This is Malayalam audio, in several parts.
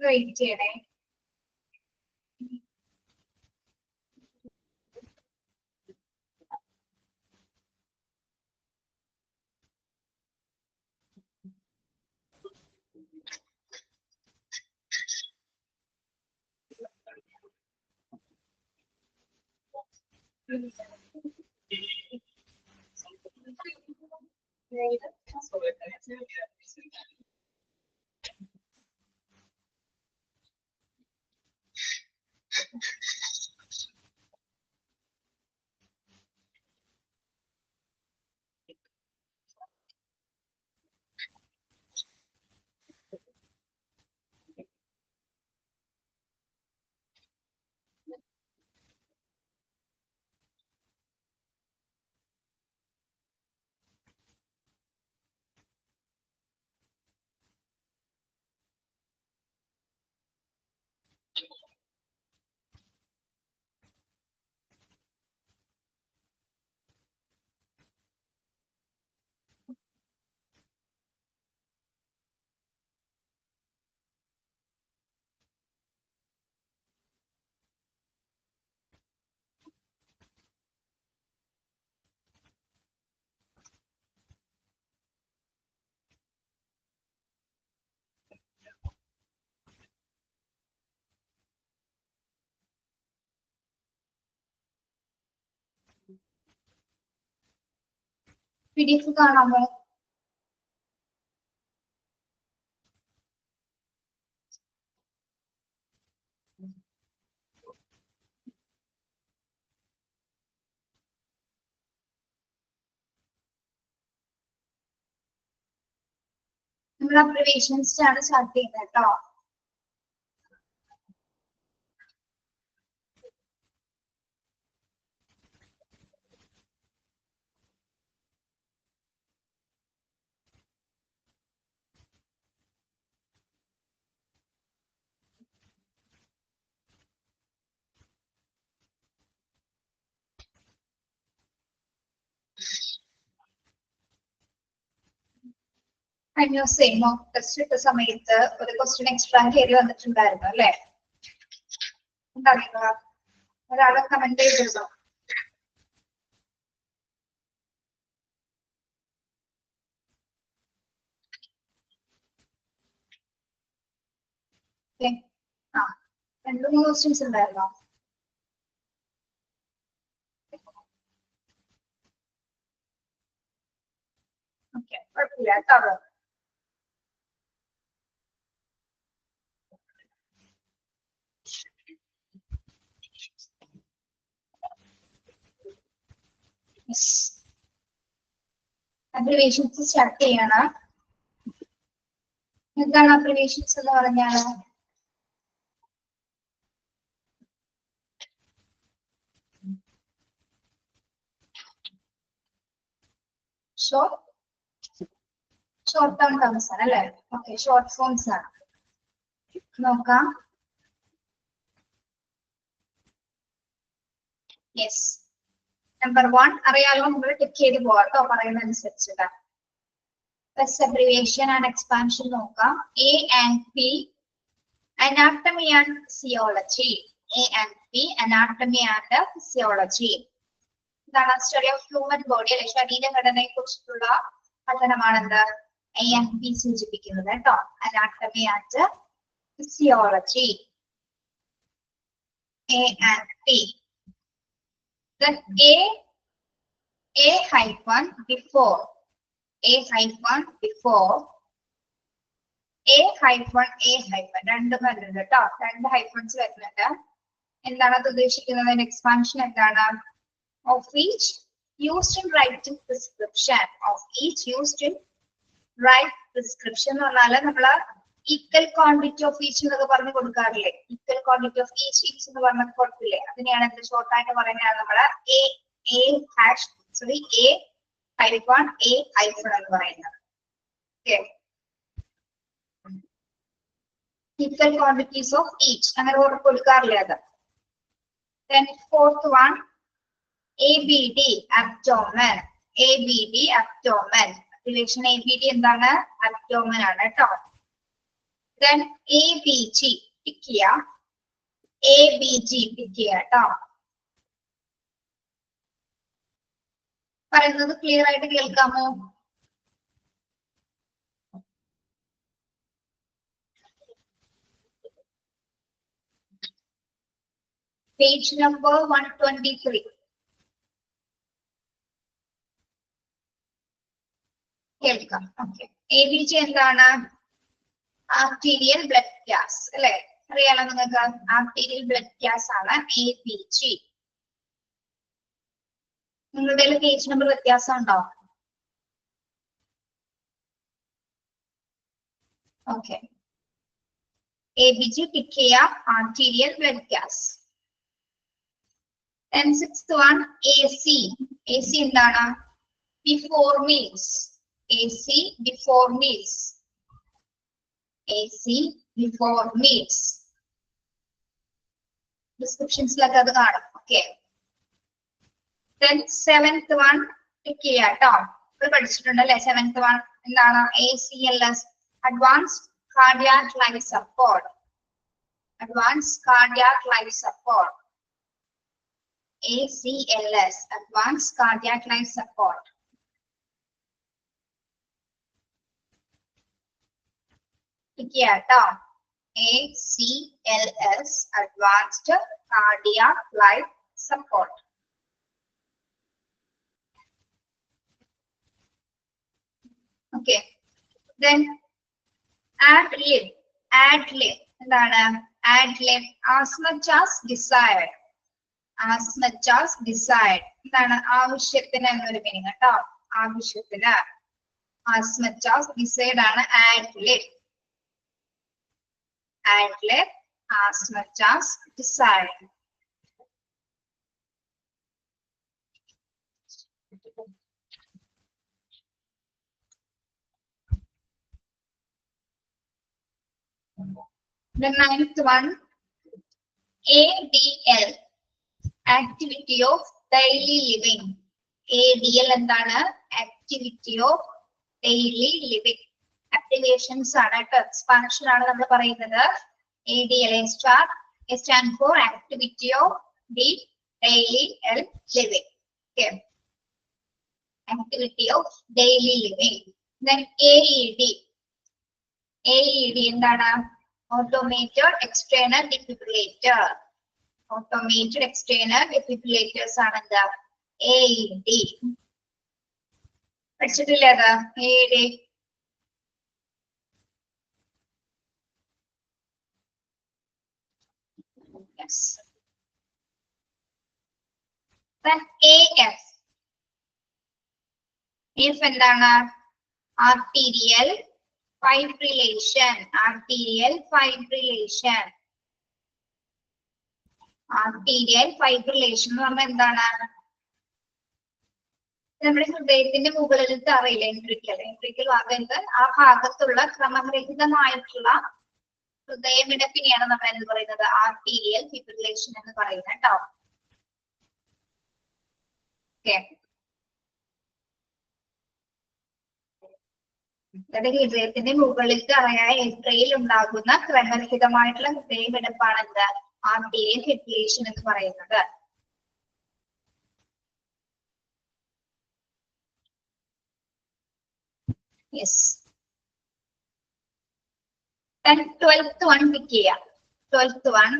വെയിറ്റ് ചെയ്യണേ. PDF കാണാമോ? നമ്മൾ അബ്രിവേഷൻസ് ആണ് സ്റ്റാർട്ട് ചെയ്യുന്നത് കേട്ടോ. കഴിഞ്ഞ ദിവസം മോക്ക് ടെസ്റ്റ് ഇട്ട സമയത്ത് ഒരു ക്വസ്റ്റ്യൻ എക്സ്ട്രാ കയറി വന്നിട്ടുണ്ടായിരുന്നു അല്ലെ? എന്താ ഒരാളെ കമന്റ് ചെയ്തിരുന്നോ? ആ 2-3 ക്വസ്റ്റ്യൻസ് ഉണ്ടായിരുന്നോ? ഓക്കെ, കുഴപ്പമില്ല കേട്ടോ. അബ്രിവേഷൻസ് സ്റ്റാർട്ട് ചെയ്യണം. എന്താണ് അബ്രിവേഷൻസ് എന്ന് പറഞ്ഞാൽ? ഷോർട്ട് ടേം ടേംസ് ആണ് അല്ലേ? ഓക്കെ, ഷോർട്ട് ഫോംസ് ആണ്. നോക്കാം. യെസ്, നമ്പർ 1 അറിയാലോ, നമ്മൾ ടിക്ക് ചെയ്ത് പോവാട്ടോ പറയുന്ന അനുസരിച്ചിട്ട്. ഫസ്റ്റ് അബ്രിവേഷൻ ആൻഡ് എക്സ്പാൻഷൻ നോക്കാം. A and P anatomy and physiology. A and P anatomy and physiology. ഇതാണ് സ്റ്റഡി ഓഫ് ഹ്യൂമൻ ബോഡി അല്ലെ, ശരീരഘടനയെ കുറിച്ചിട്ടുള്ള പഠനമാണെന്ത് A and P സൂചിപ്പിക്കുന്നത് കേട്ടോ. Anatomy and physiology, A and P. Then A hyphen before, A hyphen before, A hyphen A hyphen രണ്ടും വരുന്നുണ്ട് കേട്ടോ. 2 ഹൈഫൺസ് വരുന്നുണ്ട്. എന്താണ് അത് ഉദ്ദേശിക്കുന്നത്? എക്സ്പാൻഷൻ എന്താണ്? Of each used in writing prescription of each used in write prescription എന്ന് പറഞ്ഞാൽ നമ്മള് equal quantity of each എന്നൊക്കെ പറഞ്ഞു കൊടുക്കാറില്ലേ? equal quantity of each എന്ന് പറഞ്ഞൊക്കെ കൊടുക്കില്ലേ? അതിനെയാണ് എന്ത് ഷോർട്ട് ആയിട്ട് പറയുന്നത് നമ്മള് a hyphen എന്ന് പറയുന്നത്. Okay. Equal quantities of each അങ്ങനെ കൊടുക്കാറില്ലേ അത്? Then fourth one, ABD abdomen. ABD abdomen. Relation ABD എന്താണ്? Abdomen ആണ് കേട്ടോ. Then ABG pick ചെയ്യാം. ABG pick ചെയ്യാം കേട്ടോ. പറയുന്നത് ക്ലിയർ ആയിട്ട് കേൾക്കാമോ? Page number 123. കേൾക്കാം. ഓക്കെ. ABG എന്താണ്? ആർട്ടീരിയൽ ബ്ലഡ് ഗ്യാസ് അല്ലെ? അറിയാലോ നിങ്ങൾക്ക്. ആർട്ടീരിയൽ ബ്ലഡ് ഗ്യാസ് ആണ് ABG. നിങ്ങളുടെ പേജ് നമ്പർ വ്യത്യാസം ഉണ്ടോ? ഓക്കെ. ABG പിക്ക് ചെയ്യാം. Arterial blood gas. Then sixth one, AC. AC എന്താണ്? Before meals. AC before meals. AC before meals. Descriptions like അത് കാണും. Okay. Then seventh one, pick ചെയ്യാം കേട്ടോ. ഇത് പഠിച്ചിട്ടുണ്ടല്ലേ? seventh one എന്താണ്? ACLS. Advanced cardiac life support. Advanced cardiac life support. ACLS, Advanced Cardiac Life Support. ACLS, Advanced Cardiac Life Support. Okay. Then ad-lib. Ad-lib. Ad-lib. As much as desired. As much as desired. എന്താണ്? ആവശ്യത്തിന് എന്നൊരു മീനിങ് കേട്ടോ. ആവശ്യത്തിന്. As much as desired ആണ് ad-lib. Ad-lib. As much as desired. The ninth one, ADL. Activity of daily living. ADL എന്താണ്? Activity of daily living. Activations ആണ് കേട്ടോ. എക്സ്പാൻഷൻ ആണ് നമ്മൾ പറയുന്നത്. ADL stand for activity of the daily living. Okay. Activity of daily living. Then AED. AED എന്താണ്? Automated external defibrillator. Automated external defibrillators ആണ് എന്താ? AED. പഠിച്ചിട്ടില്ലേ അത്? AED. Yes. Then AF. AF എന്താണ്? Arterial fibrillation. Arterial fibrillation. Arterial fibrillation എന്ന് പറഞ്ഞാൽ എന്താണ്? നമ്മുടെ ഹൃദയത്തിന്റെ മുകളിലത്തെ അറിയില്ല വെൻട്രിക്കൽ ഭാഗത്ത് ആ ഭാഗത്തുള്ള ക്രമരഹിതമായിട്ടുള്ള ഹൃദയമിടപ്പിനെയാണ് നമ്മൾ എന്ത് പറയുന്നത്? ആർട്ടീരിയൽ ഫിബ്രിലേഷൻ എന്ന് പറയുന്നത് കേട്ടോ. ഓക്കെ. ഹൃദയത്തിന്റെ മുകളിലത്തെ അറയായ എത്രയിൽ ഉണ്ടാകുന്ന ക്രമരഹിതമായിട്ടുള്ള ഹൃദയമിടപ്പാണ് എന്താ? ആർട്ടീരിയൽ ഫിബ്രിലേഷൻ എന്ന് പറയുന്നത്. Yes. Then 12th one pick ചെയ്യാം. 12th one,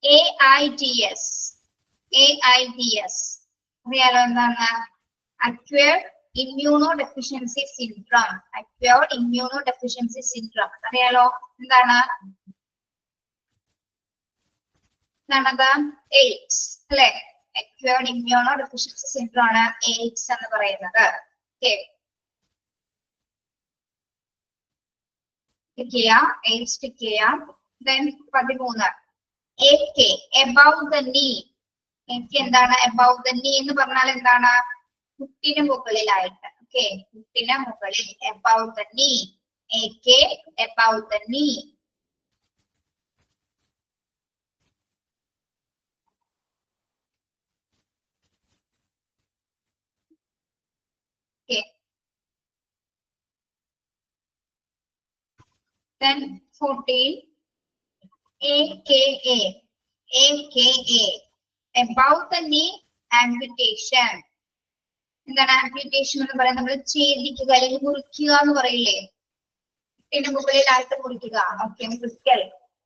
AIDS. AIDS. അറിയാലോ എന്താണ്? Acquired immunodeficiency syndrome. Acquired immunodeficiency syndrome. അറിയാലോ എന്താണ്? എന്താണത്? AIDS അല്ലെ? അക്വയർഡ് ഇമ്മ്യൂണോ ഡെഫിഷ്യൻസി സിൻഡ്രോം ആണ് എയ്ഡ്സ് എന്ന് പറയുന്നത്. ഓക്കെ, എയ്ഡ്സ് ടിക്ക് ചെയ്യാം. Then 13 AK above the knee. എനിക്ക് എന്താണ് above the knee എന്ന് പറഞ്ഞാൽ എന്താണ്? മുട്ടിന് മുകളിലായിട്ട്. ഓക്കെ, മുട്ടിന് മുകളിൽ above the knee. AK above the knee. Okay. Then 14 AKA. AKA above the knee amputation. എന്താണ് ആംപ്യൂട്ടേഷൻ എന്ന് പറയാൻ? നമ്മൾ ഛേദിക്കുക അല്ലെങ്കിൽ മുറിക്കുക എന്ന് പറയില്ലേ? മുട്ടിന് മുകളിലായിട്ട് മുറിക്കുക. ഓക്കെ, മുറിക്കൽ,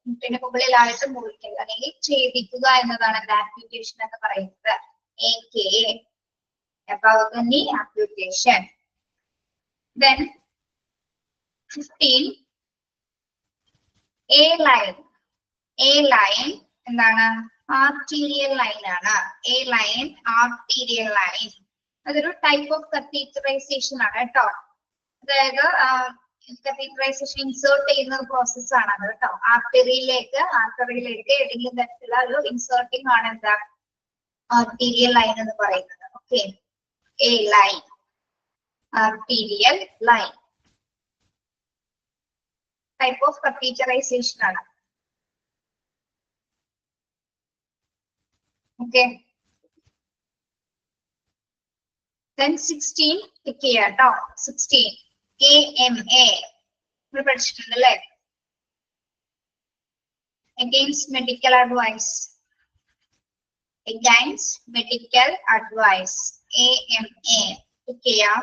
മുട്ടിന് മുകളിലായിട്ട് മുറിക്കൽ അല്ലെങ്കിൽ ഛേദിക്കുക എന്നതാണ് ആംപ്യൂട്ടേഷൻ എന്ന് പറയുന്നത്. AKA above the knee amputation. Then 15 A line. A line എന്താണ്? ആർട്ടീരിയൽ ലൈൻ ആണ്. A line ആർട്ടീരിയൽ ലൈൻ അതൊരു ടൈപ്പ് ഓഫ് കത്തീറ്ററൈസേഷൻ ആണ് കേട്ടോ. അതായത് കത്തീറ്ററൈസേഷൻ ഇൻസേർട്ട് ചെയ്യുന്ന പ്രോസസ് ആണ് അത് കേട്ടോ. ആർട്ടറിയിലേക്ക് ഏതെങ്കിലും തരത്തിലുള്ള ഒരു ഇൻസേർട്ടിംഗ് ആണ് എന്താ ആർട്ടീരിയൽ ലൈൻ എന്ന് പറയുന്നത്. Okay, A line arterial line type of catheterisation ആണ്. ഓക്കെ, then 16 ടിക്ക് ചെയ്യാം കേട്ടോ. 16 AMA നമ്മൾ പഠിച്ചിട്ടുണ്ടല്ലേ? against medical advice. against medical advice. AMA tick ചെയ്യാം.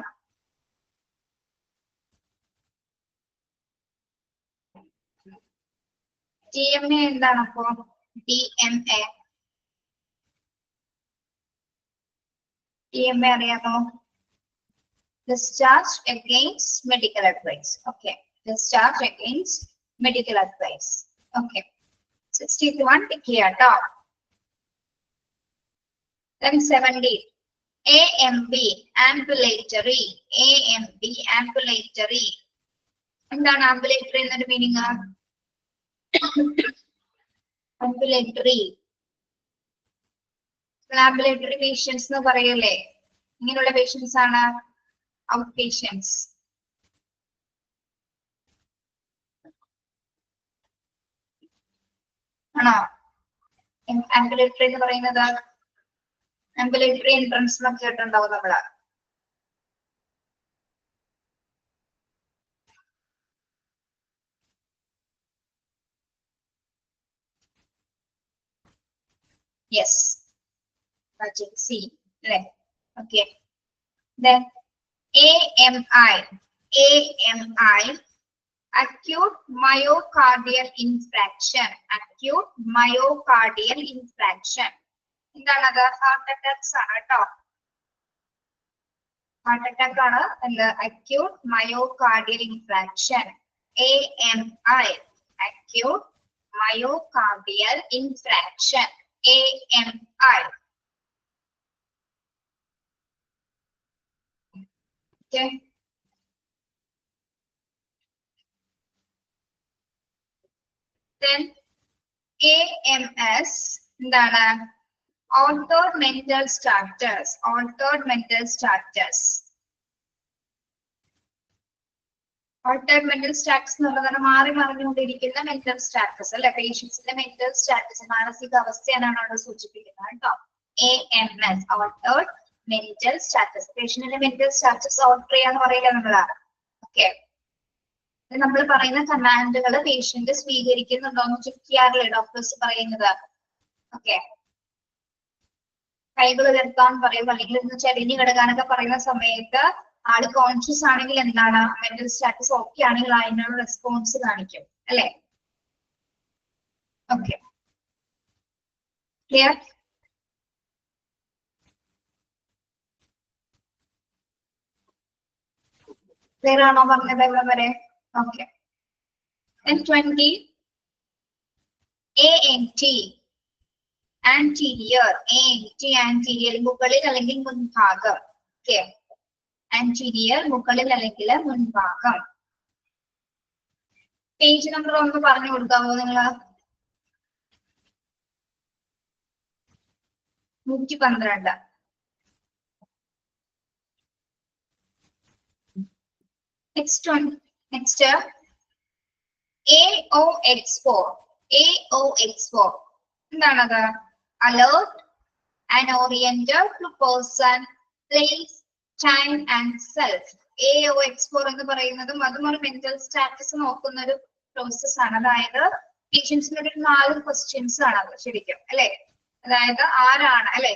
DMA എന്താണ് അപ്പോ? DMA DMA അറിയാമോ? Discharge against medical advice. Okay, discharge against medical advice. Okay, 61 tick ചെയ്യാം കേട്ടോ. Then 70 AMB ambulatory. AMB ambulatory എന്താണ് ambulatory എന്നൊരു മീനിങ്? ambulatory ambulatory patients എന്ന് പറയല്ലേ? ഇങ്ങനെയുള്ള പേഷ്യൻസ് ആണ് ഔട്ട് പേഷ്യൻസ്. ആണോ ambulatory എന്ന് പറയുന്നത്? ambulatory entrance എന്നൊക്കെ കേട്ടിട്ടുണ്ടാവും നമ്മള്. Yes, emergency. Right. Okay. Then AMI. AMI. Acute myocardial infarction. Acute myocardial infarction. എന്താണത്? ഹാർട്ട് അറ്റാക്സ് ആണ് കേട്ടോ. ഹാർട്ട് അറ്റാക്ക് ആണ് എന്ത്? acute myocardial infarction. AMI. acute myocardial infarction. AMI. Okay. Then AMS എന്താണ്? Altered mental status. Altered mental status. Altered mental status എന്ന് പറയുന്നത് മാറി മറിഞ്ഞുകൊണ്ടിരിക്കുന്ന മെന്റൽ സ്റ്റാറ്റസ് അല്ലെ? പേഷ്യൻസിന്റെ മെന്റൽ സ്റ്റാറ്റസ്, മാനസിക അവസ്ഥയാണ് അവിടെ സൂചിപ്പിക്കുന്നത് കേട്ടോ. AMS altered mental status. പേഷ്യന്റിന്റെ മെന്റൽ സ്റ്റാറ്റസ് ഓൾട്ടർ ചെയ്യാന്ന് പറയില്ല നമ്മള്. ഓക്കെ, നമ്മൾ പറയുന്ന കമാൻഡുകൾ പേഷ്യന്റ് സ്വീകരിക്കുന്നുണ്ടോ എന്ന് ചെക്ക് ചെയ്യാറില്ലേ ഡോക്ടേഴ്സ് പറയുന്നത്? ഓക്കെ, കൈകൾ ഉയർത്താൻ പറയും അല്ലെങ്കിൽ ഇന്ന് ചെരിഞ്ഞു കിടക്കാനൊക്കെ പറയുന്ന സമയത്ത് ആള് കോൺഷ്യസ് ആണെങ്കിൽ എന്താണ്? മെന്റൽ സ്റ്റാറ്റസ് ഓക്കെ ആണെങ്കിൽ അതിനുള്ള റെസ്പോൺസ് കാണിക്കും അല്ലെ? Okay, clear? ക്ലിയർ ആണോ പറഞ്ഞത് ഇവിടെ വരെ? ഓക്കെ. 20 ANT ആന്റീരിയർ, ആന്റീരിയർ മുകളിൽ അല്ലെങ്കിൽ മുൻഭാഗം. ഓക്കെ, ആന്റീരിയർ മുകളിൽ അല്ലെങ്കിൽ മുൻഭാഗം. പേജ് നമ്പർ ഒന്ന് പറഞ്ഞു കൊടുക്കാമോ നിങ്ങള്? 112. Next AOX4. AOX4 എന്താണത്? Alert and oriented to person, place, time and self. AOX4 എന്ന് പറയുന്നതും അതും ഒരു മെന്റൽ സ്റ്റാറ്റസ് നോക്കുന്ന ഒരു പ്രോസസ് ആണ്. അതായത് പേഷ്യൻസിനോട് 4 ക്വസ്റ്റ്യൻസ് ആണ് അത് ശരിക്കും അല്ലെ. അതായത് ആരാണ് അല്ലെ,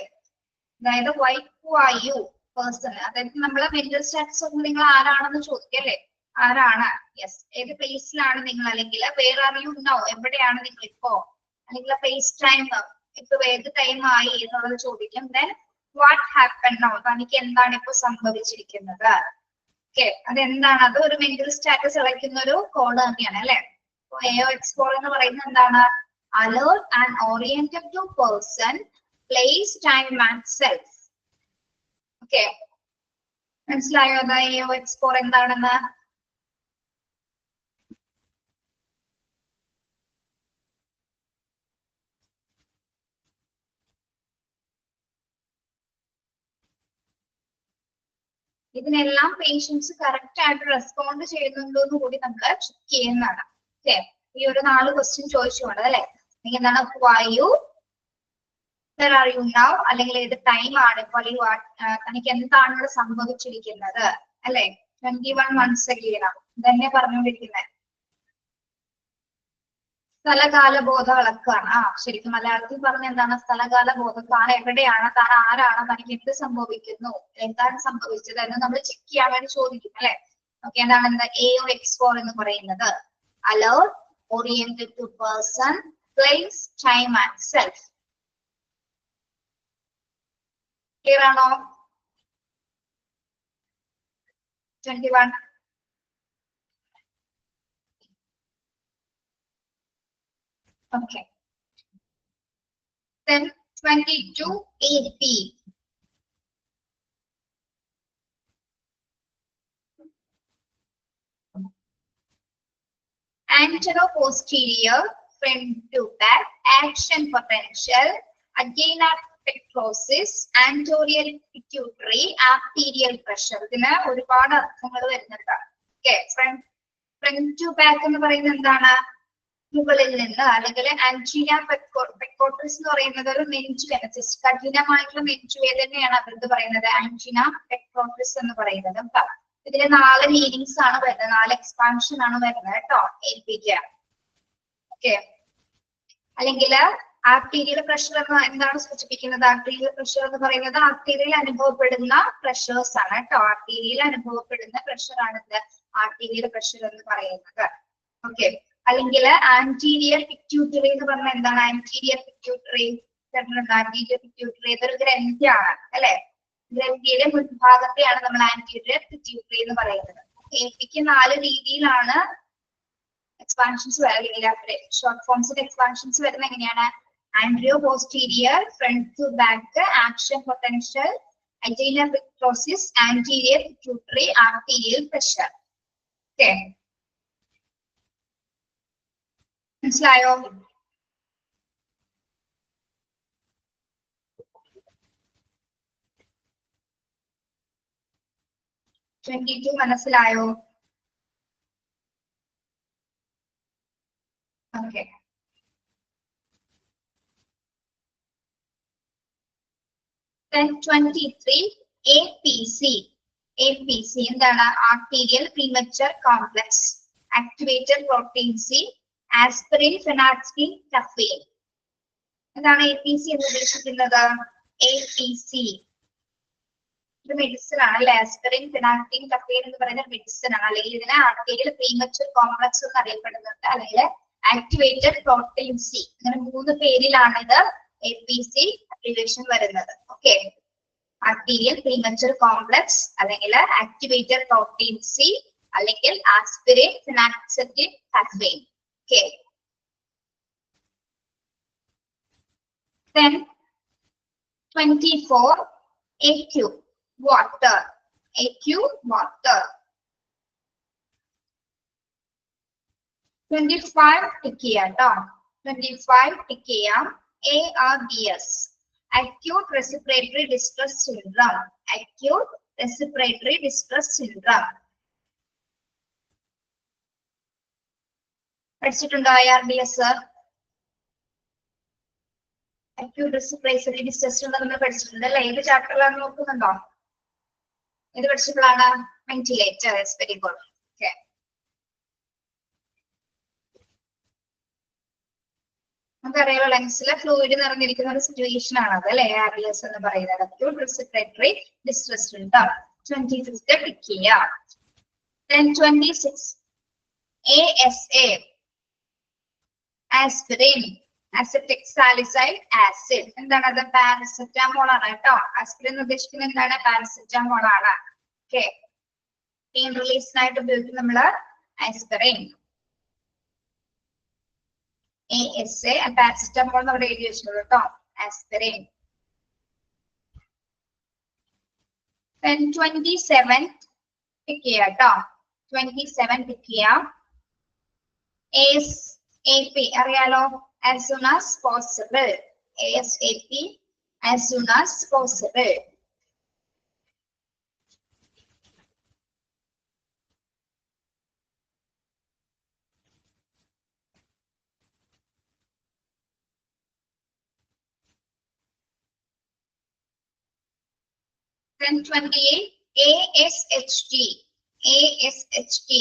അതായത് why who are you person, അതായത് നമ്മളെ മെന്റൽ സ്റ്റാറ്റസ് ഒക്കെ നിങ്ങൾ ആരാണെന്ന് ചോദിക്കും അല്ലെ. ആരാണ്, യെസ്, ഏത് പ്ലേസിലാണ് നിങ്ങൾ, അല്ലെങ്കിൽ വേർ ആർ യു നൗ, എവിടെയാണ് നിങ്ങൾ ഇപ്പോ, അല്ലെങ്കിൽ പ്ലേസ്, ടൈം, ഇപ്പൊ ഏത് ടൈം ആയി എന്നുള്ളത് ചോദിക്കും. ദെൻ വാട്ട് ഹാപ്പൻ നൗ, തനിക്ക് എന്താണ് ഇപ്പൊ സംഭവിച്ചിരിക്കുന്നത്. ഓക്കെ, അതെന്താണ്, അത് ഒരു മെന്റൽ സ്റ്റാറ്റസ് അടയ്ക്കുന്ന ഒരു കോഡ് തന്നെയാണ് അല്ലെ. AOX4 എന്ന് പറയുന്നത് എന്താണ്? Alert and oriented to person, place, time and self. Okay, മനസ്സിലായോ അത് AOX4 എന്താണെന്ന്? ഇതിനെല്ലാം പേഷ്യൻസ് കറക്റ്റ് ആയിട്ട് റെസ്പോണ്ട് ചെയ്യുന്നുണ്ടോ എന്ന് കൂടി നമ്മൾ ചെക്ക് ചെയ്യുന്നതാണ്. ഓക്കെ, ഈ ഒരു 4 ക്വസ്റ്റ്യൻ ചോദിച്ചുകൊണ്ട് അല്ലെ. എന്താണ് വായു, വേർ ആർ യു നൗ, അല്ലെങ്കിൽ ഏത് ടൈം ആണ് ഇപ്പോൾ, തനിക്ക് എന്താണ് ഇവിടെ സംഭവിച്ചിരിക്കുന്നത് അല്ലെ. 21 months അഗെയിനാണ് ഇതന്നെ പറഞ്ഞുകൊണ്ടിരിക്കുന്നത്. സ്ഥലകാല ബോധ വിളക്കാണ്. ശരിക്കും മലയാളത്തിൽ പറഞ്ഞ എന്താണ്? സ്ഥലകാല ബോധം. താൻ എവിടെയാണ്, താൻ ആരാണ്, തനിക്ക് എന്ത് സംഭവിക്കുന്നു, എന്താണ് സംഭവിച്ചത് എന്ന് നമ്മൾ ചെക്ക് ചെയ്യാൻ വേണ്ടി ചോദിക്കും അല്ലെ. ഓക്കെ, എന്താണ് AOX4 എന്ന് പറയുന്നത്? Alert, oriented to person, place, time and self. Clear ആണോ? 21. Okay. Then 22 AP. Antero-posterior, front to back, action potential, adrenal-pectosis, anterior pituitary, arterial pressure. ഇതിന് ഒരുപാട് അർത്ഥങ്ങൾ വരുന്നുണ്ട്. Okay, front to back എന്ന് പറയുന്നത് എന്താണ്? മുകളിൽ നിന്ന്, അല്ലെങ്കിൽ ആൻറ്റീരിയർ പെക്കോട്രിസ് എന്ന് പറയുന്നത് ഒരു നെഞ്ചുവേദന, കഠിനമായിട്ടുള്ള നെഞ്ചുവേദനയാണ് അവർക്ക് പറയുന്നത് ആൻറ്റീന പെക്കോട്രിസ് എന്ന് പറയുന്നത്. ഇതില് 4 മീനിങ്സ് ആണ് വരുന്നത്, 4 എക്സ്പാൻഷൻ ആണ് വരുന്നത് കേട്ടോ. ഏൽപ്പിക്കുക. ഓക്കെ, അല്ലെങ്കിൽ ആർട്ടീരിയൽ പ്രഷർ എന്ന് എന്താണ് സൂചിപ്പിക്കുന്നത്? ആർട്ടീരിയൽ പ്രഷർ എന്ന് പറയുന്നത് ആർട്ടീരിയയിൽ അനുഭവപ്പെടുന്ന പ്രഷേഴ്സ് ആണ് കേട്ടോ. ആർട്ടീരിയയിൽ അനുഭവപ്പെടുന്ന പ്രഷർ ആണ് ആർട്ടീരിയൽ പ്രഷർ എന്ന് പറയുന്നത്. ഓക്കെ, അല്ലെങ്കിൽ ആന്റീരിയർ പിറ്റ്യൂട്ടറി എന്ന് പറഞ്ഞാൽ എന്താണ്? ആന്റീരിയർ പിറ്റ്യൂട്ടറി, ആന്റീരിയർ പിറ്റ്യൂട്ടറി ഇതൊരു ഗ്രന്ഥിയാണ് അല്ലെ. ഗ്രന്ഥിയുടെ മുൻഭാഗത്തെയാണ് നമ്മൾ ആന്റീരിയർ പിറ്റ്യൂട്ടറി എന്ന് പറയുന്നത്. എനിക്ക് 4 രീതിയിലാണ് എക്സ്പാൻഷൻസ് വരുന്നത്. ഷോർട്ട് ഫോംസിന്റെ എക്സ്പാൻഷൻസ് വരുന്നത് എങ്ങനെയാണ്? Anteroposterior, front to back, action potential, adrenal pectosis, anterior pituitary, arterial pressure. Okay. മനസ്സിലായോ? മനസ്സിലായോ? ഓക്കെ. Then 23 APC. APC എന്താണ്? Arterial premature complex, activated protein C, aspirin, phenylalanine, caffeine. എന്താണ് APC എന്ന് ഉദ്ദേശിക്കുന്നത്? APC ഇത് മെഡിസിൻ ആണ് അല്ലെ. ആസ്പിരിൻ, ഫെനാക്ടീൻ, കഫീൻ എന്ന് പറയുന്ന മെഡിസിൻ ആണ്. അല്ലെങ്കിൽ ഇതിനെ ആർട്ടീരിയൽ പ്രീമച്വർ കോംപ്ലക്സ് എന്ന് അറിയപ്പെടുന്നുണ്ട്, അല്ലെങ്കിൽ ആക്ടിവേറ്റഡ് പ്രോട്ടീൻ സി. അങ്ങനെ 3 പേരിലാണ് ഇത് APC റിലേഷൻ വരുന്നത്. ഓക്കെ, ആർട്ടീരിയൽ പ്രീമച്വർ കോംപ്ലക്സ്, അല്ലെങ്കിൽ ആക്ടിവേറ്റഡ് പ്രോട്ടീൻ സി, അല്ലെങ്കിൽ aspirin, phenacetin, caffeine. Okay, Then 24 AQ water. AQ water. 25 tick ചെയ്യാട്ടോ. 25 tick ചെയ്യാം. ARDS. Acute respiratory distress syndrome. Acute respiratory distress syndrome. പഠിച്ചിട്ടുണ്ടോ ARDS? Acute respiratory distress syndrome നമ്മൾ പഠിച്ചിട്ടുണ്ട് അല്ലേ? ഏത് ചാപ്റ്ററിലാണ് നോക്കുന്നുണ്ടോ? ഏത് പഠിച്ചിട്ടുള്ളതാണ്? വെന്റിലേറ്റർ. Very good. ഓക്കെ. നമുക്കറിയാലോ ലങ്സിലെ ഫ്ലൂയിഡ് നിറഞ്ഞിരിക്കുന്ന ഒരു സിറ്റുവേഷൻ ആണ് അത് അല്ലെ ARDS എന്ന് പറയുന്നത്. Acute respiratory distress syndrome. 25th tick ചെയ്യാം. Then 26 ASA. Aspirin. Acetic salicylate acid. എന്താണ് അത്? പാരസെറ്റമോൾ ആണ് കേട്ടോ. ആസ്പിരിൻ ഉദ്ദേശിക്കുന്നത് എന്താണ്? പാരസെറ്റമോൾ ആണ്. ഓക്കെ. പെയിൻ റിലീസിനായിട്ട് ഉപയോഗിക്കും നമ്മള് ആസ്പിരിൻ. ASA പാരസെറ്റമോൾ നമ്മുടെ എഴുതി വെച്ചിട്ടുള്ളൂ കേട്ടോ. ആസ്പിരിൻ. Then 27 ടിക്ക് ചെയ്യാം കേട്ടോ. 27 ടിക്ക് ചെയ്യാം. ASAP അറിയാലോ? As soon as possible. ASAP as soon as possible. Then 28 ASHT. ASHT.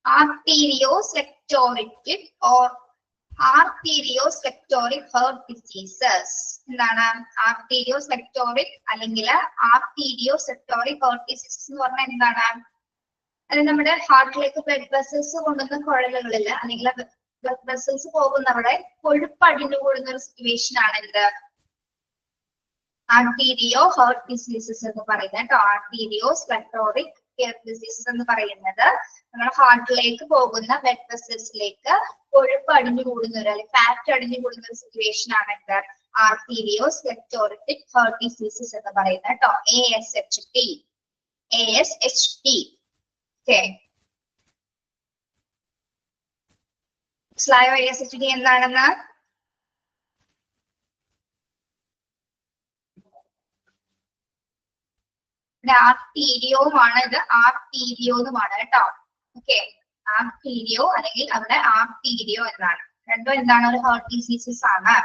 Arteriosclerotic or arteriosclerotic heart diseases. എന്താണ്? Arteriosclerotic അല്ലെങ്കിൽ arteriosclerotic heart diseases എന്ന് പറഞ്ഞാൽ എന്താണ്? അത് നമ്മുടെ ഹാർട്ടിലേക്ക് ബ്ലഡ് വെസൽസ് കൊണ്ടുവന്ന കുഴലുകളിൽ അല്ലെങ്കിൽ ബ്ലഡ് വെസൽസ് പോകുന്നവിടെ കൊഴുപ്പ് അടിഞ്ഞു കൂടുന്ന ഒരു സിറ്റുവേഷൻ ആണ് ഇത് ആർട്ടീരിയോ ഹേർട്ട് ഡിസീസസ് എന്ന് പറയുന്നത് കേട്ടോ. ആർട്ടീരിയോസ്ക്ലെറോട്ടിക് ഹെർട്ട് ഡിസീസസ് എന്ന് പറയുന്നത് നമ്മുടെ ഹാർട്ടിലേക്ക് പോകുന്ന ബ്ലഡ് വെസൽസിലേക്ക് കൊഴുപ്പ് അടിഞ്ഞു കൂടുന്ന ഒരു അല്ലെങ്കിൽ ഫാറ്റ് അടിഞ്ഞു കൂടുന്ന ഒരു സിറ്റുവേഷൻ ആണ് ഇത് ആർട്ടീരിയോസ്ക്ലെറോട്ടിക് ഹെർട്ട് ഡിസീസസ് എന്ന് പറയുന്നത് കേട്ടോ. ASHT. ASHT. ഓക്കെ. മനസ്സിലായോ ASHT എന്താണെന്ന്? ആർട്ടീരിയോമാണ് ഇത്. ആർട്ടീരിയോന്നുമാണ് കേട്ടോ. ഓക്കെ. ആർട്ടീരിയോ അല്ലെങ്കിൽ അവിടെ ആർട്ടീരിയോ എന്നാണ്. രണ്ടും എന്താണ്? ഒരു ഹേർട്ട് ഡിസീസസ് ആണ്.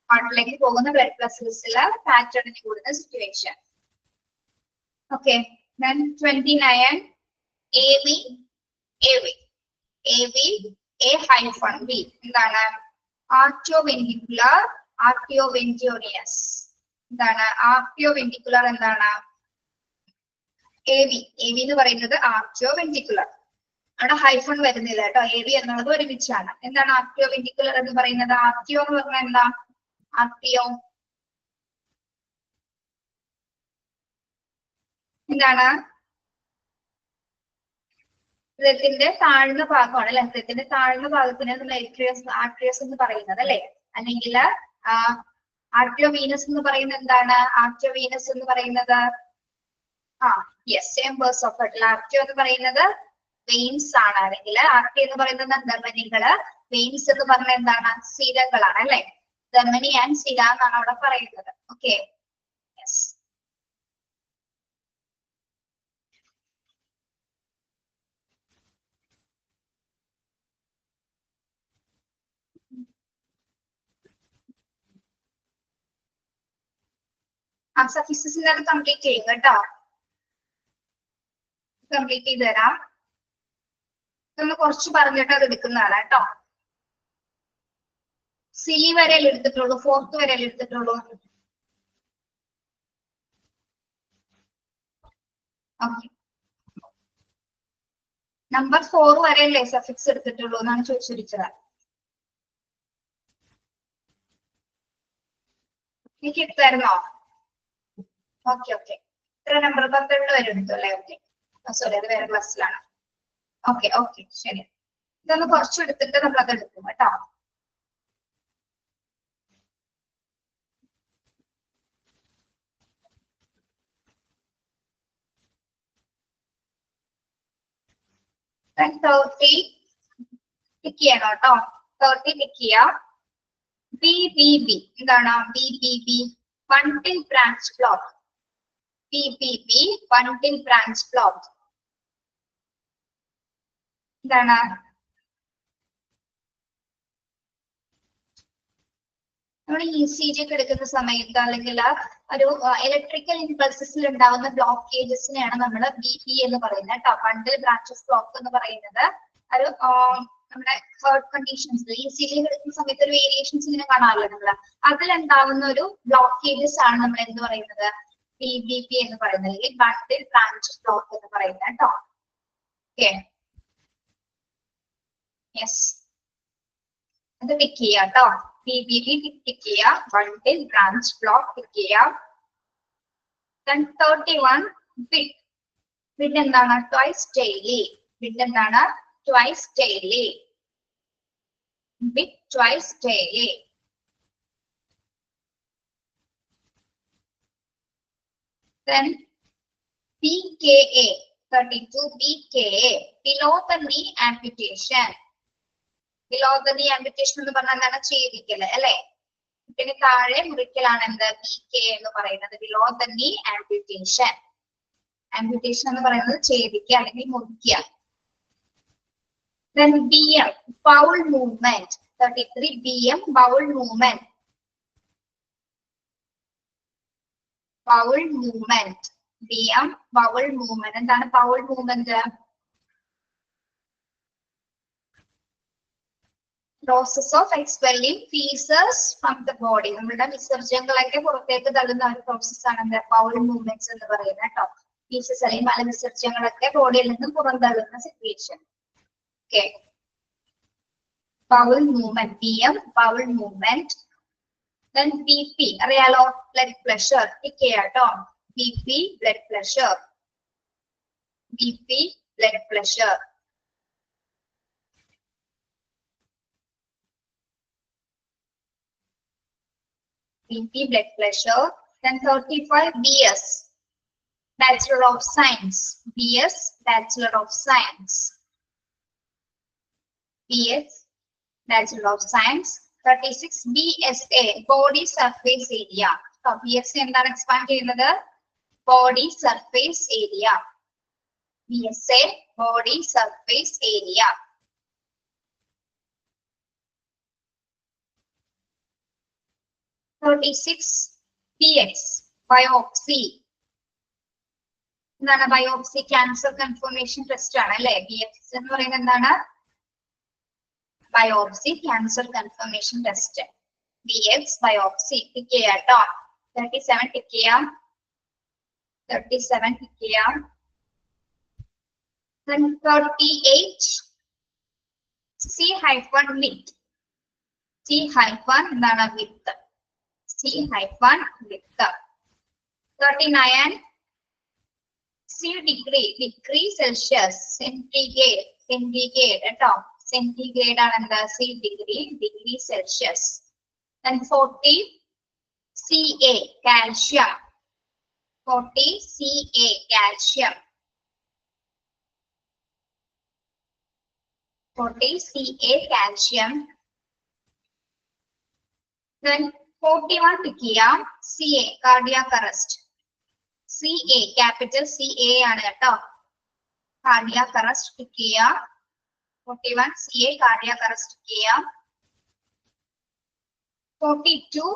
ഹാർട്ടിലേക്ക് പോകുന്ന ബ്ലഡ് വെസൽസില് ഫാറ്റ് അടിഞ്ഞു കൂടുന്ന situation. Okay. Then 29 AV. AV. AV. A-V. എന്താണ്? ആർട്ടിയോവെന്റിക്കുലർ ആർട്ടിയോവെന്റിയോണിയസ്. എന്താണ്? ആർട്ടിയോവെന്റിക്കുലർ എന്താണ്? AV. AV എന്ന് പറയുന്നത് ആർട്ടിയോവെന്റിക്കുലർ. അവിടെ ഹൈഫൺ വരുന്നില്ല കേട്ടോ. AV എന്നുള്ളത് ഒരുമിച്ചാണ്. എന്താണ് ആർട്ടിയോവെന്റിക്കുലർ എന്ന് പറയുന്നത്? ആർട്ടിയോ എന്ന് പറഞ്ഞാൽ എന്താ? ആർട്ടിയോ എന്താണ്? ഹൃദയത്തിന്റെ താഴ്ന്ന ഭാഗമാണ് അല്ലെ. ഹൃദയത്തിന്റെ താഴ്ന്ന ഭാഗത്തിന് നമ്മൾ ആർട്രിയസ് എന്ന് പറയുന്നത് അല്ലെ. അല്ലെങ്കിൽ ആർട്ടിയോവീനസ് എന്ന് പറയുന്നത് എന്താണ്? ആർട്ടിയോവീനസ് എന്ന് പറയുന്നത് ചേമ്പേഴ്സ് ഓഫ് ഹെർട്ട്. ആർട്ടിയോ എന്ന് പറയുന്നത് വെയിൻസ് ആണ്. അല്ലെങ്കിൽ ആർട്ടിയോ എന്ന് പറയുന്നത് ധമനികള്. വെയിൻസ് എന്ന് പറഞ്ഞാൽ എന്താണ്? സിരകളാണ് അല്ലെ. ധമനി ആൻഡ് സിര എന്നാണ് അവിടെ പറയുന്നത്. ഓക്കെ. യെസ്. സഫിക്സസിന്റെ അത് കംപ്ലീറ്റ് ചെയ്യും കേട്ടോ. കംപ്ലീറ്റ് ചെയ്ത് തരാം. ഇതൊന്ന് കുറച്ച് പറഞ്ഞിട്ട് അത് എടുക്കുന്നതാണ് കേട്ടോ. സി വരെയല്ലേ എടുത്തിട്ടുള്ളൂ? 4th വരെയല്ലേ എടുത്തിട്ടുള്ളൂ? ഓക്കെ. നമ്പർ 4 വരെയല്ലേ സഫിക്സ് എടുത്തിട്ടുള്ളൂ എന്നാണ് ചോദിച്ചിരിച്ചത്. എനിക്ക് എടുത്തായിരുന്നോ? ഓക്കെ. ഓക്കെ. ഇത്ര നമ്പർ 12 വരെ എടുത്തു അല്ലേ? ഓക്കെ. സോറി, അത് വേറെ ക്ലാസ്സിലാണ്. ഓക്കെ. ഓക്കെ. ശരി. ഇതൊന്ന് കുറച്ച് എടുത്തിട്ട് നമ്മൾ അത് എടുക്കും കേട്ടോ. Then 30 ടിക്ക് ചെയ്യണം കേട്ടോ. 30 ടിക്ക് ചെയ്യാം. BBB എന്താണ്? BBB bundle branch block. BBB bundle branch block എന്താണ്? നമ്മൾ ECG ഒക്കെ എടുക്കുന്ന സമയത്ത് അല്ലെങ്കിൽ ഒരു ഇലക്ട്രിക്കൽ ഇമ്പൾസസിൽ ഉണ്ടാവുന്ന ബ്ലോക്കേജസിനെയാണ് നമ്മൾ BB എന്ന് പറയുന്നത് കേട്ടോ. ബണ്ടിൽ ബ്രാഞ്ചസ് ബ്ലോക്ക് എന്ന് പറയുന്നത് ഒരു നമ്മുടെ ഹേർട്ട് കണ്ടീഷൻസ് ECG എടുക്കുന്ന സമയത്ത് ഒരു വേരിയേഷൻസ് ഇങ്ങനെ കാണാമല്ലോ നമ്മൾ. അതിലുണ്ടാവുന്ന ഒരു ബ്ലോക്കേജസ് ആണ് നമ്മൾ എന്ത് പറയുന്നത്? BBB എന്ന് പറയുന്നത്, അല്ലെങ്കിൽ ബണ്ടിൽ ബ്രാഞ്ചസ് ബ്ലോക്ക് എന്ന് പറയുന്നത് കേട്ടോ. ഓക്കെ, യെസ്, അത് ടിക്ക് ചെയ്യാം കേട്ടോ. BBB ടിക്ക് ചെയ്യാം. ബണ്ടിൽ ബ്രാഞ്ച് ബ്ലോക്ക് ടിക്ക് ചെയ്യാം. Then 31 bid. Bid എന്താണ്? Twice daily. Bid എന്താണ്? Twice daily. Bid twice daily. Then BKA 32 BKA below the knee amputation. Below the knee amputation എന്ന് പറഞ്ഞാൽ എന്താണ്? ഛേദിക്കല് അല്ലെ? പിന്നെ താഴെ മുറിക്കലാണ് എന്ത്? BK എന്ന് പറയുന്നത്. Below the knee amputation. Amputation എന്ന് പറയുന്നത് ഛേദിക്കുക അല്ലെങ്കിൽ മുറിക്കുക. Then BM bowel movement 33 BM bowel movement. Bowel movement. BM bowel movement. എന്താണ് bowel movement? Process of expelling feces from the body. നമ്മുടെ വിസർജ്യങ്ങളൊക്കെ പുറത്തേക്ക് തള്ളുന്ന ഒരു പ്രോസസ് ആണ് എന്താ? ബൗൾ മൂവ്മെന്റ്സ് എന്ന് പറയുന്നത് കേട്ടോ. ഫീസസ് അല്ലെങ്കിൽ മലവിസർജ്യങ്ങളൊക്കെ ബോഡിയിൽ നിന്നും പുറന്തള്ളുന്ന situation. Okay, bowl movement BM bowl movement. Then BP അറിയാലോ, ബ്ലഡ് പ്രഷർ ടിക്ക് ചെയ്യാം കേട്ടോ. BP blood pressure. BP blood pressure. BP blood pressure. Then 35 BS Bachelor of Science. BS Bachelor of Science. BS Bachelor of Science. 36 BSA Body Surface Area. BSA എന്താണ് എക്സ്പാൻഡ് ചെയ്യുന്നത്? Body Surface Area. BSA Body Surface Area. PX biopsy. എന്താണ് ബയോപ്സി? ക്യാൻസർ കൺഫർമേഷൻ ടെസ്റ്റ് ആണ് അല്ലെ? BX എന്ന് പറയുന്നത് എന്താണ്? Biopsy cancer confirmation test. BX biopsy tick ചെയ്യാം കേട്ടോ. 37 ടിക്ക് ചെയ്യാം. 37 ടിക്ക് ചെയ്യാം. Then 38 C-width. C- എന്താണ്? width. C-width. 39 C degree Celsius. Centigrade കേട്ടോ. Centigrade ആണ് എന്താ? C degree Celsius. Then 40 Ca calcium. 40 Ca calcium. 40 Ca calcium. Then 41 tick ചെയ്യാം. CA cardiac arrest. CA capital CA ആണ് കേട്ടോ. cardiac arrest ടിക്ക് ചെയ്യാം. 41 CA cardiac arrest ടിക്ക് ചെയ്യാം. 42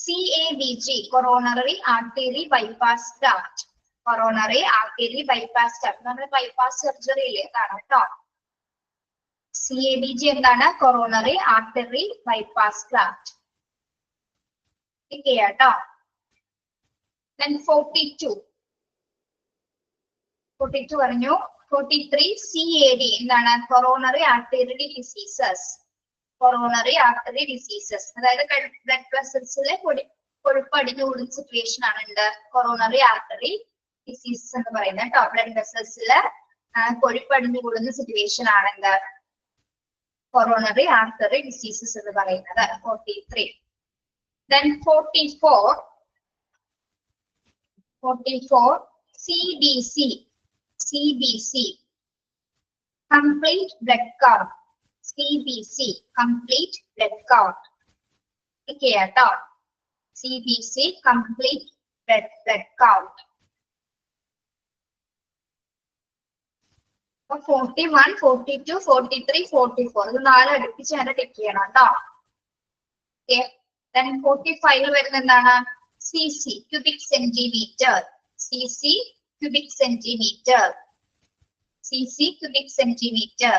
CABG coronary artery bypass graft. coronary artery bypass graft. നമ്മൾ ബൈപ്പാസ് സർജറി ഇല്ലേ, അതാണ് കേട്ടോ. CABG എന്താണ്? coronary artery bypass graft. കേട്ടോ. Then 42 പറഞ്ഞു. 43 CAD എന്താണ്? coronary artery diseases. coronary artery diseases അതായത് ബ്ലഡ് വെസൽസിലെ കൊഴുപ്പ് അടിഞ്ഞു കൂടുന്ന സിറ്റുവേഷൻ ആണ് ഉണ്ട് coronary artery diseases എന്ന് പറയുന്നത് കേട്ടോ. ബ്ലഡ് വെസൽസിലെ കൊഴുപ്പ് അടിഞ്ഞു കൂടുന്ന സിറ്റുവേഷൻ ആണ് എന്ത്? coronary artery diseases എന്ന് പറയുന്നത്. 43. Then 44 CBC, CBC, complete blood count. CBC, complete blood count. Okay, CBC, complete blood count. 41, 42, 43, 44. ഇത് 4 അടുപ്പിച്ച് തന്നെ ടിക്ക് ചെയ്യണം കേട്ടോ. ഓക്കെ, then 45 വരുന്ന എന്താണ്? CC, cubic centimeter. CC, cubic centimeter. CC, cubic centimeter.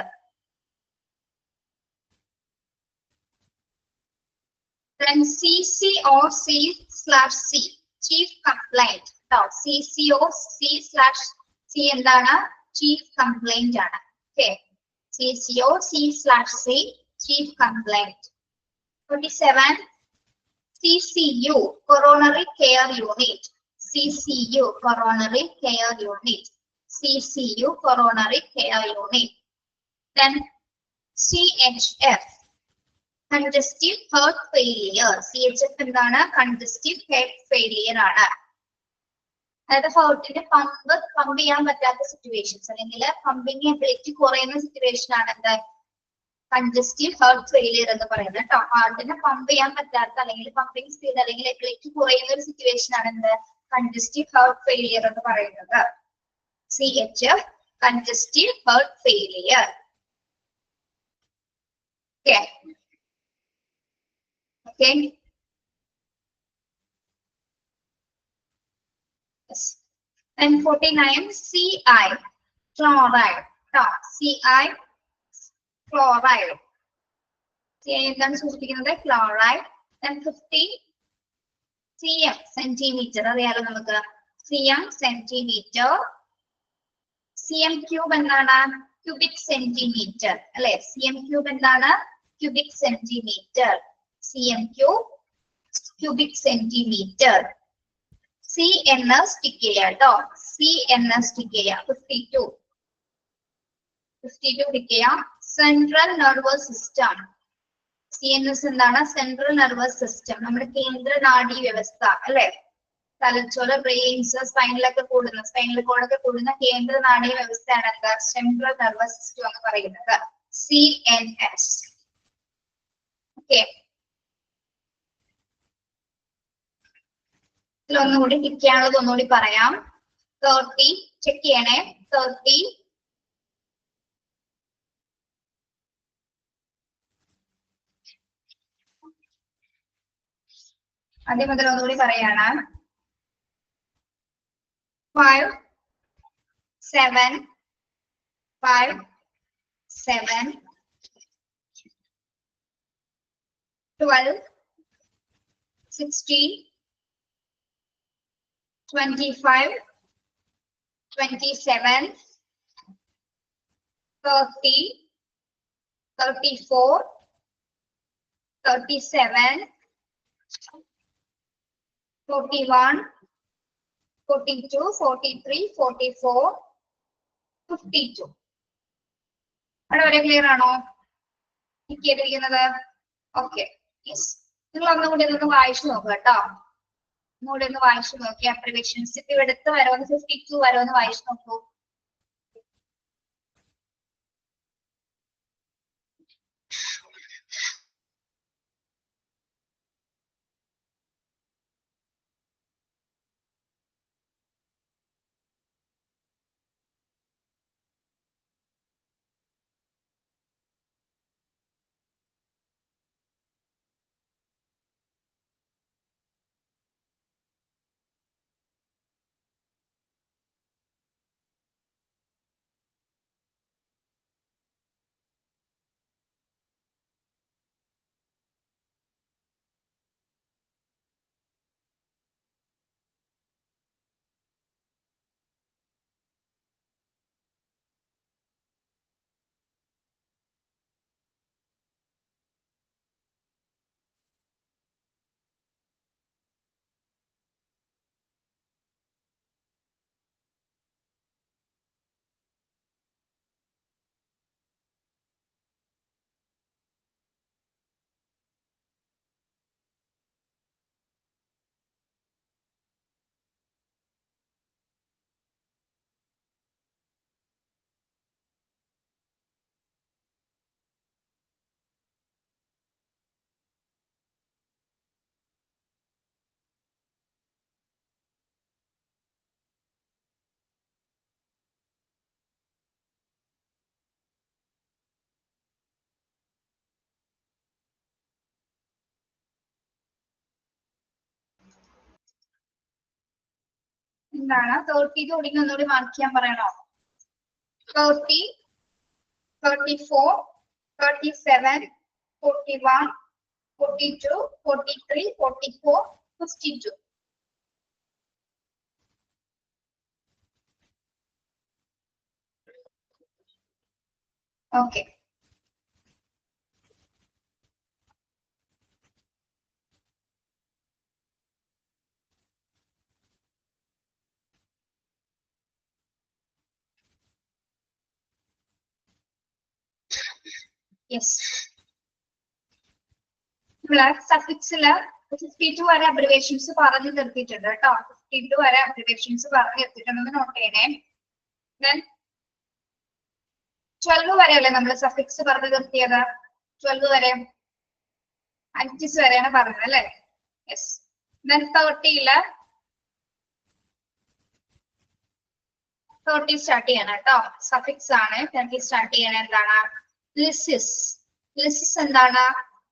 Then CC or C/C, chief complaint. CC or C/C എന്താണ്? Chief complaint ആണ്. Okay, CCO, C/C, chief complaint. 47, CCU, coronary care unit. CCU, coronary care unit. CCU, coronary care unit. Then CHF, congestive heart failure. CHF എന്താണ്? Congestive heart failure ആണ്. അതായത് ഹാർട്ടിന് പമ്പ് ചെയ്യാൻ പറ്റാത്ത സിറ്റുവേഷൻസ് അല്ലെങ്കിൽ പമ്പിങ് എബിലിറ്റി കുറയുന്ന സിറ്റുവേഷൻ ആണ് എന്താ? കൺജസ്റ്റീവ് ഹാർട്ട് ഫെയിലിയർ എന്ന് പറയുന്നത് കേട്ടോ. ഹാർട്ടിന് പമ്പ് ചെയ്യാൻ പറ്റാത്ത അല്ലെങ്കിൽ പമ്പിങ് സ്പീഡ് അല്ലെങ്കിൽ എബിലിറ്റി കുറയുന്ന ഒരു സിറ്റുവേഷൻ ആണ് എന്ത്? കൺജസ്റ്റീവ് ഹാർട്ട് ഫെയിലിയർ എന്ന് പറയുന്നത്. CHF, congestive heart failure. Okay. Okay. Yes. And 49, CI, chloride. CI, chloride. CI എന്താണ് സൂചിപ്പിക്കുന്നത്? Chloride. Then 50, cm, centimeter. അറിയാലോ നമുക്ക്. cm, centimeter. cm cube എന്താണ്? Cubic centimeter. അല്ലെ? cm cube എന്താണ്? Cubic centimeter. cm cube, cubic centimeter. CNS tick ചെയ്യാം കേട്ടോ. CNS ടിക്ക് ചെയ്യാം. 52 ടിക്ക് ചെയ്യാം. Central nervous system. CNS എന്താണ്? Central nervous system. നമ്മുടെ കേന്ദ്ര നാഡീ വ്യവസ്ഥ അല്ലെ? തലച്ചോറ്, ബ്രെയിൻസ്, സ്പൈനലൊക്കെ കൂടുന്ന, സ്പൈനൽ കോഡൊക്കെ കൂടുന്ന കേന്ദ്ര നാഡീ വ്യവസ്ഥയാണ് എന്താ? സെൻട്രൽ നെർവസ് സിസ്റ്റം എന്ന് പറയുന്നത്. CNS. ഓക്കെ, ഇതിലൊന്നുകൂടി ടിക്ക് ചെയ്യാനുള്ളത് ഒന്നുകൂടി പറയാം. 30 ചെക്ക് ചെയ്യണേ. 30, ആദ്യം മുതൽ ഒന്നുകൂടി പറയാണ്. 5, 7, 5, 7, 12, 16, 25, 27, 30, 34, 37, 41, 42, 43, 44, 52. അവിടെ വരെ ക്ലിയർ ആണോ? ടിക്ക് ചെയ്തിരിക്കുന്നത്? Okay, yes. നിങ്ങൾ ഒന്നുകൂടി ഒന്ന് വായിച്ചു നോക്കുക കേട്ടോ. ഒന്നുകൂടി ഒന്ന് വായിച്ചു നോക്കി. അബ്രിവേഷൻസ് ഇപ്പൊ ഇവിടുത്തെ വരവൊന്ന് 52 വരവൊന്ന് വായിച്ചു നോക്കൂ. എന്താണ് 30 തുടങ്ങി ഒന്നുകൂടി മാർക്ക് ചെയ്യാൻ പറയണോ? 30, 34, 37, 41, 42, 43, 44, 52. Okay. Yes. സഫിക്സില് 52 വരെ അബ്രിവേഷൻസ് പറഞ്ഞു നിർത്തിയിട്ടുണ്ട് കേട്ടോ. 52 വരെ അബ്രിവേഷൻസ് പറഞ്ഞു നിർത്തിയിട്ടുണ്ടെന്ന് നോട്ട് ചെയ്യണേ. Then 12 വരെയല്ലേ നമ്മൾ സഫിക്സ് പറഞ്ഞു നിർത്തിയത്? 12 വരെ അഞ്ചിസ് വരെയാണ് പറഞ്ഞത് അല്ലേ? യെസ്. Then 30 സ്റ്റാർട്ട് ചെയ്യണം കേട്ടോ. സഫിക്സ് ആണ്. 30 സ്റ്റാർട്ട് ചെയ്യണ എന്താണ്? ലിസിസ്. ലിസിസ് എന്താണ്?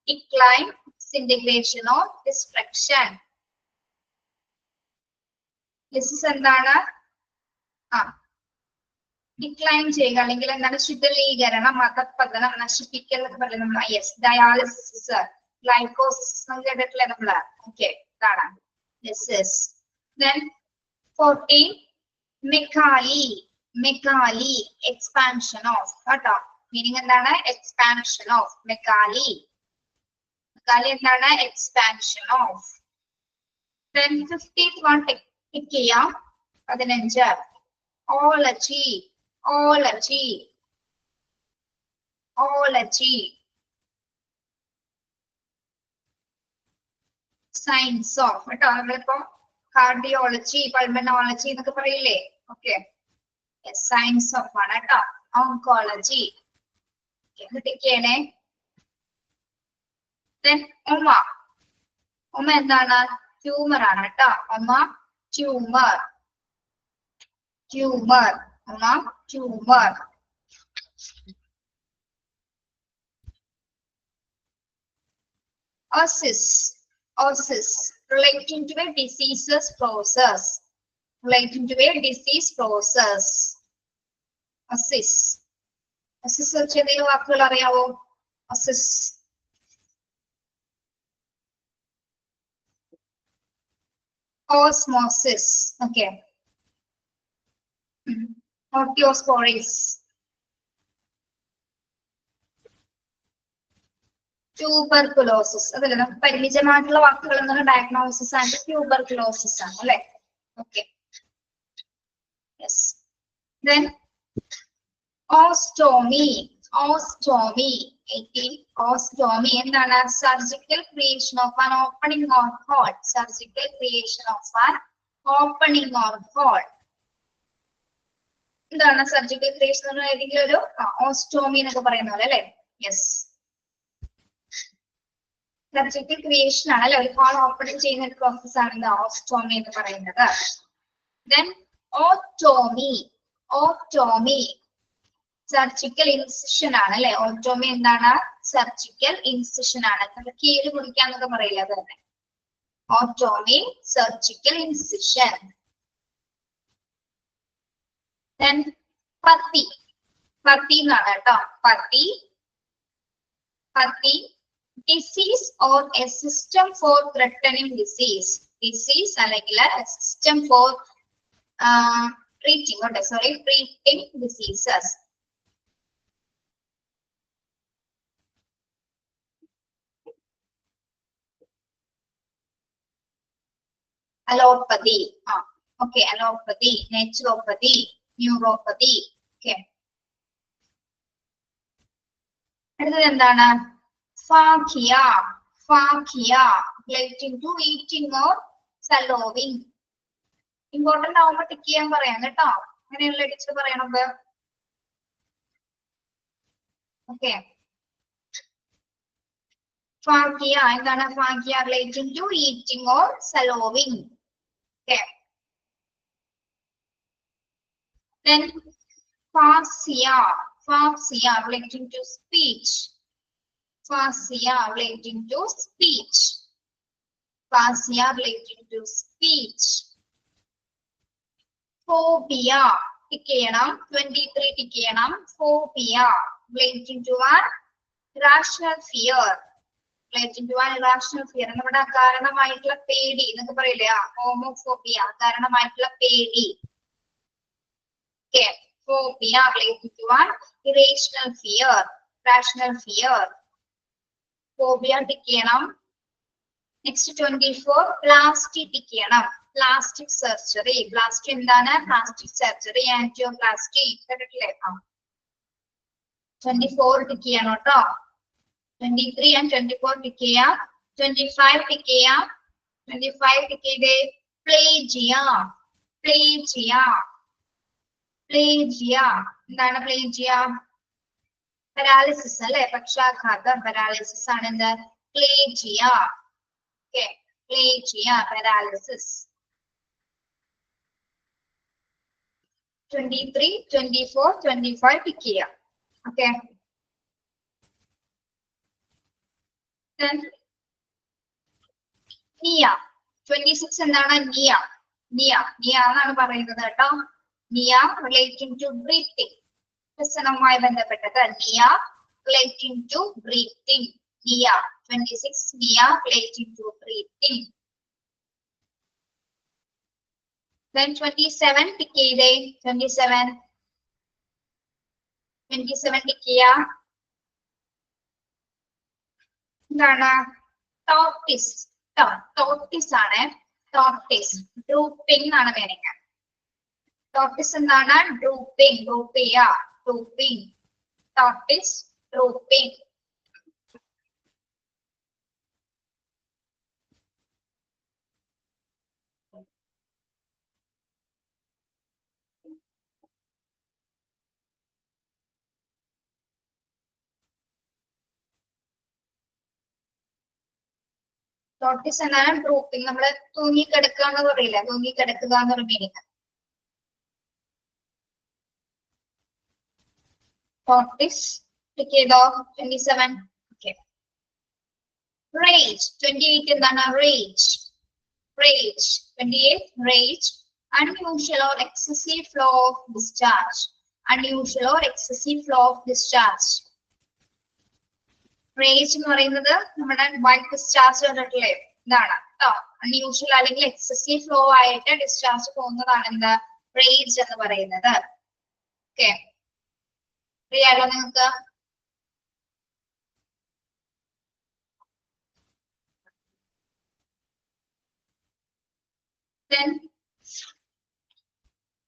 Decline, disintegration or destruction. Lysis എന്താണ്? ഡിക്ലൈൻ ചെയ്യുക അല്ലെങ്കിൽ എന്താണ്? ശിഥിലീകരണം, മതപതനം, നശിപ്പിക്കൽ എന്നൊക്കെ പറയുന്നത് നമ്മൾ. യെസ്. ഡയാലിസിസ്, ഗ്ലൈക്കോസിസ് കേട്ടിട്ടില്ലേ നമ്മള്? ഓക്കെ, ഇതാണ് lysis. Then 14 megaly. Megaly expansion of കേട്ടോ. മീനിങ് എന്താണ്? Expansion of. മെക്കാലി. മെക്കാലി എന്താണ്? Expansion of. Then 15th one tick ചെയ്യാം. 15 ology. Ology. Ology science of കേട്ടോ. നമ്മളിപ്പോ കാർഡിയോളജി, പൾമനോളജി എന്നൊക്കെ പറയില്ലേ? ഓക്കെ, സയൻസ് ഓഫ് ആണ് കേട്ടോ. ഓങ്കോളജി. ടിക്ക് ചെയ്യണേ. Then ഉമ. ഉമ എന്താണ്? ട്യൂമർ ആണ് കേട്ടോ. Uma tumour. Tumour. Uma tumour. Osis. Osis relating to a diseases process. Relating to a disease process. Osis. Osis ചെറിയ വാക്കുകൾ അറിയാവോ? Osis. Osmosis. Okay. Osteospores. Tuberculosis. അതല്ലേ നമുക്ക് പരിമിതമായിട്ടുള്ള വാക്കുകൾ എന്നുള്ള ഡയഗ്നോസിസ് ആൻഡ് ട്യൂബർകുലോസിസ് ആണ് അല്ലെ? Okay. Yes. Then ostomy. Ostomy. 18 ostomy എന്താണ്? Surgical creation of an opening or hole. Surgical creation of an opening or hole. എന്താണ് സർജിക്കൽ ക്രിയേഷൻ എന്ന് പറഞ്ഞാൽ ഏതെങ്കിലും ഒരു ഓസ്റ്റോമി എന്നൊക്കെ പറയുന്ന പോലെ അല്ലെ? യെസ്. സർജിക്കൽ ക്രിയേഷൻ ആണ് അല്ലെ? ഒരു ഹോൾ ഓപ്പണിംഗ് ചെയ്യുന്ന ഒരു പ്രോസസ് ആണ് ഇത് ഓസ്റ്റോമി എന്ന് പറയുന്നത്. Then ഓട്ടോമി. ഓട്ടോമി സർജിക്കൽ ഇൻസിഷൻ ആണ് അല്ലെ? ഓട്ടോമി എന്താണ്? സർജിക്കൽ ഇൻസിഷൻ ആണ്. നമ്മൾ കീല് കുടിക്കാന്നൊക്കെ പറയില്ല, അത് തന്നെ. ഓട്ടോമി സർജിക്കൽ ഇൻസിഷൻ. Then പത്തി. പത്തി എന്നാണ് കേട്ടോ. പത്തി. പത്തി disease or a system for threatening disease. Disease അല്ലെങ്കിൽ a system for treating, okay, sorry, treating diseases. Allopathy. Okay, allopathy, naturopathy, neuropathy. Okay. അടുത്തത് എന്താണ്? ഫാഖിയ. ഫാഖിയ relating to eating or swallowing. Important ആവുമ്പോ ടിക്ക് ചെയ്യാൻ പറയാം കേട്ടോ. അങ്ങനെയുള്ള ടീച്ചർ പറയണത്. ഓക്കെ. ഫാഖിയ എന്താണ്? ഫാഖിയ relating to eating or swallowing. Okay. Then fascia. Fascia relating to speech. Fascia relating to speech. Fascia relating to speech. Phobia tick ചെയ്യണം. 23 ടിക്ക് ചെയ്യണം. Phobia relating to an irrational fear. Relating to an irrational fear നമ്മുടെ കാരണമായിട്ടുള്ള പേടി എന്നൊക്കെ പറയില്ലേ, ഹോമോഫോബിയ കാരണമായിട്ടുള്ള പേടി. Okay. Phobia related to an irrational fear, rational fear. Phobia tick ചെയ്യണം. നെക്സ്റ്റ് 24 പ്ലാസ്റ്റിക് ടിക്ക് ചെയ്യണം. Plastic surgery. പ്ലാസ്റ്റിക് എന്താണ്? പ്ലാസ്റ്റിക് സർജറി, ആൻജിയോപ്ലാസ്റ്റി കേട്ടിട്ടില്ലേ? 24 ടിക്ക് ചെയ്യണം കേട്ടോ. 23 and 24 ടിക്ക് ചെയ്യാം. 25 ടിക്ക് ചെയ്യാം. 25 ടിക്ക് ചെയ്തേ. പ്ലേജിയ. പ്ലേജിയ. പ്ലേജിയ എന്താണ്? പ്ലേജിയ പാരാലിസിസ് അല്ലെ, പക്ഷാഘാതം പാരാലിസിസ് ആണ് എന്ത്? പ്ലേജിയ. Okay, പ്ലേജിയ paralysis. 23, 24, 25 പിക്ക് ചെയ്യാം. ഓക്കെ, നിയ 26 എന്താണ്? നിയ. നിയ നിയ എന്നാണ് പറയുന്നത് കേട്ടോ. നിയ റിലേറ്റിംഗ് ടു ബ്രീത്തിങ്, ശ്വസനവുമായി ബന്ധപ്പെട്ടത്. നിയ relating to breathing. Pnea 26 pnea relating to breathing. Then 27 tick ചെയ്തേ. 27 ടിക്ക് ചെയ്യാം. എന്താണ്? ടോർട്ടിസ്. ടോർട്ടിസ് ആണ്. ടോർട്ടിസ് ഡ്രൂപ്പിംഗ് എന്നാണ് മീനിങ്. ടോർട്ടിസ് എന്താണ്? ഡ്രൂപ്പിംഗ്. ഡ്രൂപ്പ് ചെയ്യുക. ഡ്രൂപ്പിംഗ്. ടോർട്ടിസ് ഡ്രൂപ്പിംഗ്. ടോർട്ടിസ് എന്താണ്? ഡ്രൂപ്പിംഗ്. നമ്മള് തൂങ്ങിക്കിടക്കുക എന്ന് പറയില്ല, തൂങ്ങിക്കിടക്കുക എന്നൊരു മീനിങ്. ടോർട്ടിസ് ടിക്ക് ചെയ്തോ. 27. ഓക്കെ. റേജ് 28 എന്താണ്? Rage. Rage 28 rage. Unusual or excessive flow of discharge. Unusual or excessive flow of discharge. Rage എന്ന് പറയുന്നത് നമ്മുടെ വൈറ്റ് ഡിസ്ചാർജ് കണ്ടിട്ടില്ലേ, ഇതാണ് കേട്ടോ. അൺയൂഷ്വൽ അല്ലെങ്കിൽ എക്സസീവ് ഫ്ലോ ആയിട്ട് ഡിസ്ചാർജ് പോകുന്നതാണ് എന്ത്? റേജ് എന്ന് പറയുന്നത്. ഓക്കെ, അറിയാലോ നിങ്ങൾക്ക്. Then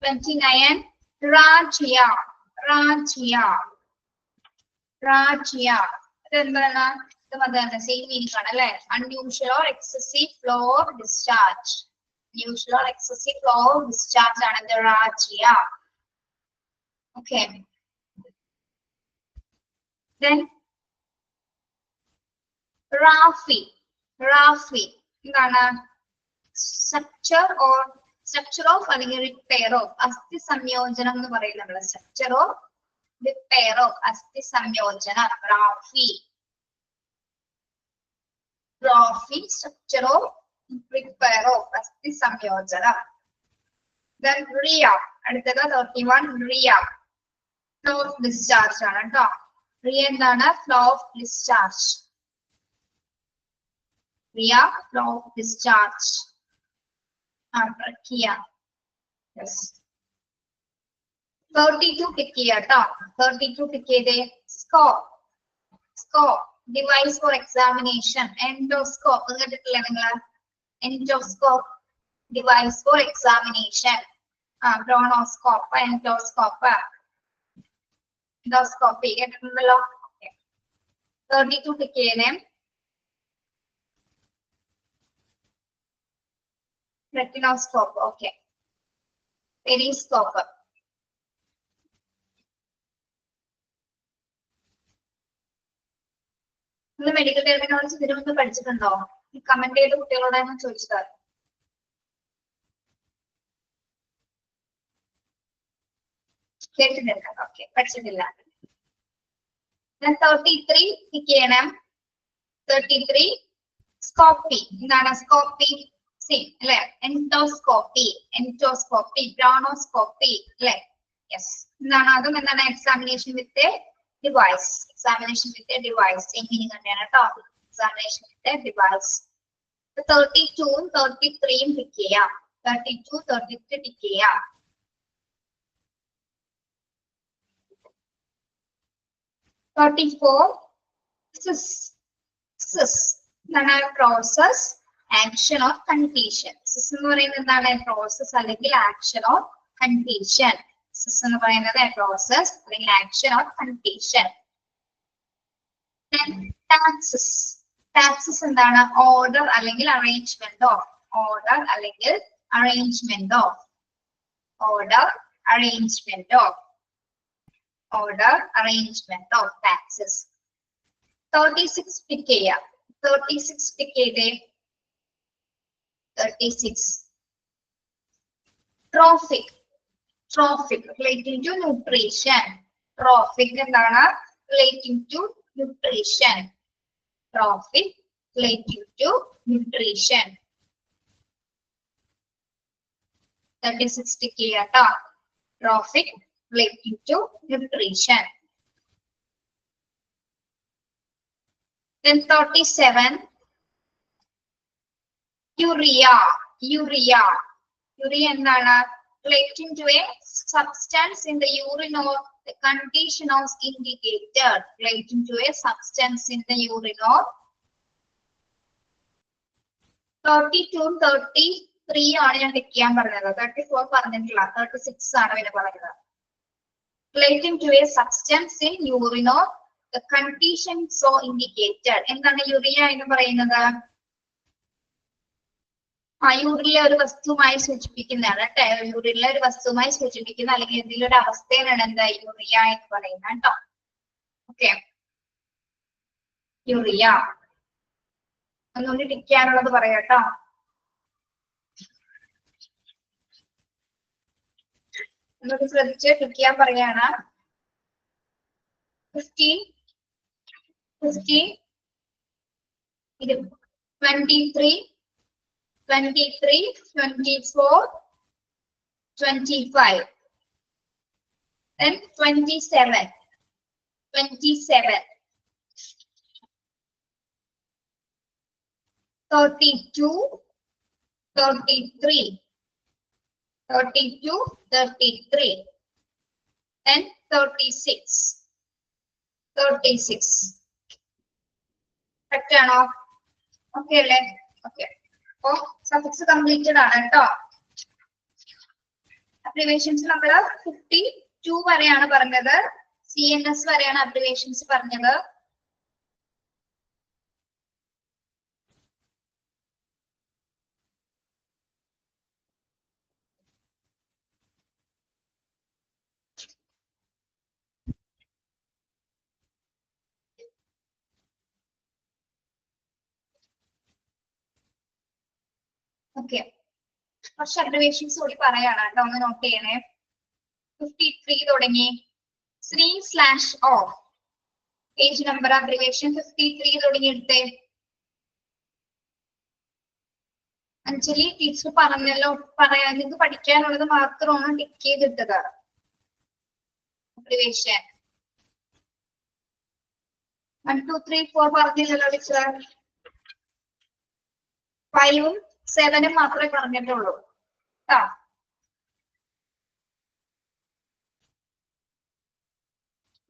29 രാജിയ. രാജിയ. രാജിയ ഇതെന്താണ്? ഇതും അതാണ്, സെയിം മീനിങ് ആണ് അല്ലെ. Unusual or excessive flow of discharge. Unusual or excessive flow of discharge ആണ് എന്ത്? രാജിയ. ഓക്കെ. Then റാഫി. റാഫി എന്താണ്? സ്ട്രക്ചർ ഓഫ് അല്ലെങ്കിൽ റിപ്പയർ ഓഫ് അസ്ഥി സംയോജനം എന്ന് പറയും നമ്മള്. സ്ട്രക്ചർ ഓഫ് റിപ്പയർ ഓഫ് അസ്ഥി സംയോജനം. Rafi. Rafi structure of repair of അസ്ഥി സംയോജനം. Then റിയ. അടുത്തത് 31 റിയ. ഫ്ലോ ഓഫ് ഡിസ്ചാർജ് ആണ് കേട്ടോ. റിയ എന്താണ്? Flow of discharge. Rhea flow of discharge. Trachea. Yes. 32 pick ചെയ്യാം കേട്ടോ. 32 പിക്ക് ചെയ്തേ. Scope. Scope device for examination. Endoscope കേട്ടിട്ടില്ലേ നിങ്ങള്? Endoscope device for examination. Bronchoscope, endoscope, endoscopy കേട്ടിട്ടുണ്ടല്ലോ. 32 പിക്ക് ചെയ്തേ. റെറ്റിനോസ്കോപ്പ്. ഓക്കെ. പെരിസ്കോപ്പ്. നിങ്ങൾ മെഡിക്കൽ ടെർമിനോളജി ഇതിനു മുമ്പ് പഠിച്ചിട്ടുണ്ടോ? കമന്റ് ചെയ്ത കുട്ടികളോടാണ് ചോദിച്ചത്. കേട്ടിട്ടില്ല. ഓക്കെ, പഠിച്ചിട്ടില്ല. 33 പിക്ക് ചെയ്യണം. 33 സ്കോപ്പി. എന്താണ് സ്കോപ്പി? സെയിം അല്ലെ. എൻഡോസ്കോപ്പി, ബ്രോണോസ്കോപ്പി അല്ലെ. യെസ്, എന്താണ് അതും എന്താണ് എക്സാമിനേഷൻ വിത്ത് ഡിവൈസ്. മീനിങ് തന്നെയാണ് കേട്ടോ. Examination with device. 32 33 പിക്ക് ചെയ്യാം. 32 33 പിക്ക് ചെയ്യാം. 34 എന്താണ് പ്രോസസ്, ആക്ഷൻ ഓർ കണ്ടീഷൻ. സിസ് എന്ന് പറയുന്നത് എന്താണ് പ്രോസസ് അല്ലെങ്കിൽ ആക്ഷൻ ഓർ കണ്ടീഷൻ. സിസ് എന്ന് പറയുന്നത് പ്രോസസ് അല്ലെങ്കിൽ ആക്ഷൻ ഓർ കണ്ടീഷൻ. ടാക്സസ് എന്താണ് ഓർഡർ അല്ലെങ്കിൽ അറേഞ്ച്മെന്റ് ഓഫ്. taxes. 36 pick ചെയ്യാം. 36 pick ചെയ്തേ. 36 trophic relating to nutrition. എന്താണ് relating to nutrition. 36 pick ചെയ്യാം ട്ടോ. trophic relating to nutrition. Then 37 urea എന്താണ് relating to a substance in the urine or the condition of indicated. Relating to a substance in the urine or 32 33 ആണ് ഞാൻ ടിക്ക് ചെയ്യാൻ പറഞ്ഞത്. 34 പറഞ്ഞിട്ടില്ല. 36 ആണ് പിന്നെ പറയുന്നത്. Relating to a substance in urine or the condition so indicated. എന്താണ് യൂറിയ എന്ന് പറയുന്നത്? യൂറിനിലെ ഒരു വസ്തുവുമായി സൂചിപ്പിക്കുന്നതാണ് കേട്ടോ. യൂറിനിലെ ഒരു വസ്തുവുമായി സൂചിപ്പിക്കുന്ന അല്ലെങ്കിൽ എന്തെങ്കിലും ഒരു അവസ്ഥയിലാണ് എന്താ യൂറിയ എന്ന് പറയുന്നത് കേട്ടോ. ഓക്കെ, യൂറിയ ഒന്നുകൂടി ടിക്ക് ചെയ്യാനുള്ളത് പറയാം കേട്ടോ. ഒന്നുകൂടി ശ്രദ്ധിച്ച് ടിക്ക് ചെയ്യാൻ പറയാണ്. 15 23 24 25 then 27 32 33 then 36 കറക്റ്റ് ആണോ? ഓക്കെ അല്ലേ? ഓക്കെ, അപ്പൊ സഫിക്സ് കംപ്ലീറ്റഡ് ആണ് കേട്ടോ. അബ്രിവേഷൻസ് നമ്മള് 52 വരെയാണ് പറഞ്ഞത്. CNS വരെയാണ് അബ്രിവേഷൻസ് പറഞ്ഞത്. ഓക്കെ, കുറച്ച് അബ്രിവേഷൻസ് കൂടി പറയാണ് കേട്ടോ, ഒന്ന് നോട്ട് ചെയ്യണേ. 53 തുടങ്ങി 3/O പേജ് നമ്പർ അബ്രിവേഷൻ 53 തുടങ്ങി എടുത്തേ. അഞ്ജലി ടീച്ചർ പറഞ്ഞല്ലോ, പറയാൻ നിങ്ങൾക്ക് പഠിക്കാനുള്ളത് മാത്രമാണ് ടിക്ക് ചെയ്തിട്ടത്. അബ്രിവേഷൻ 1 2 3 4 പറഞ്ഞില്ലല്ലോ ടീച്ചർ. 5ഉം 7ഉം മാത്രമേ പറഞ്ഞിട്ടുള്ളൂ കേട്ടോ.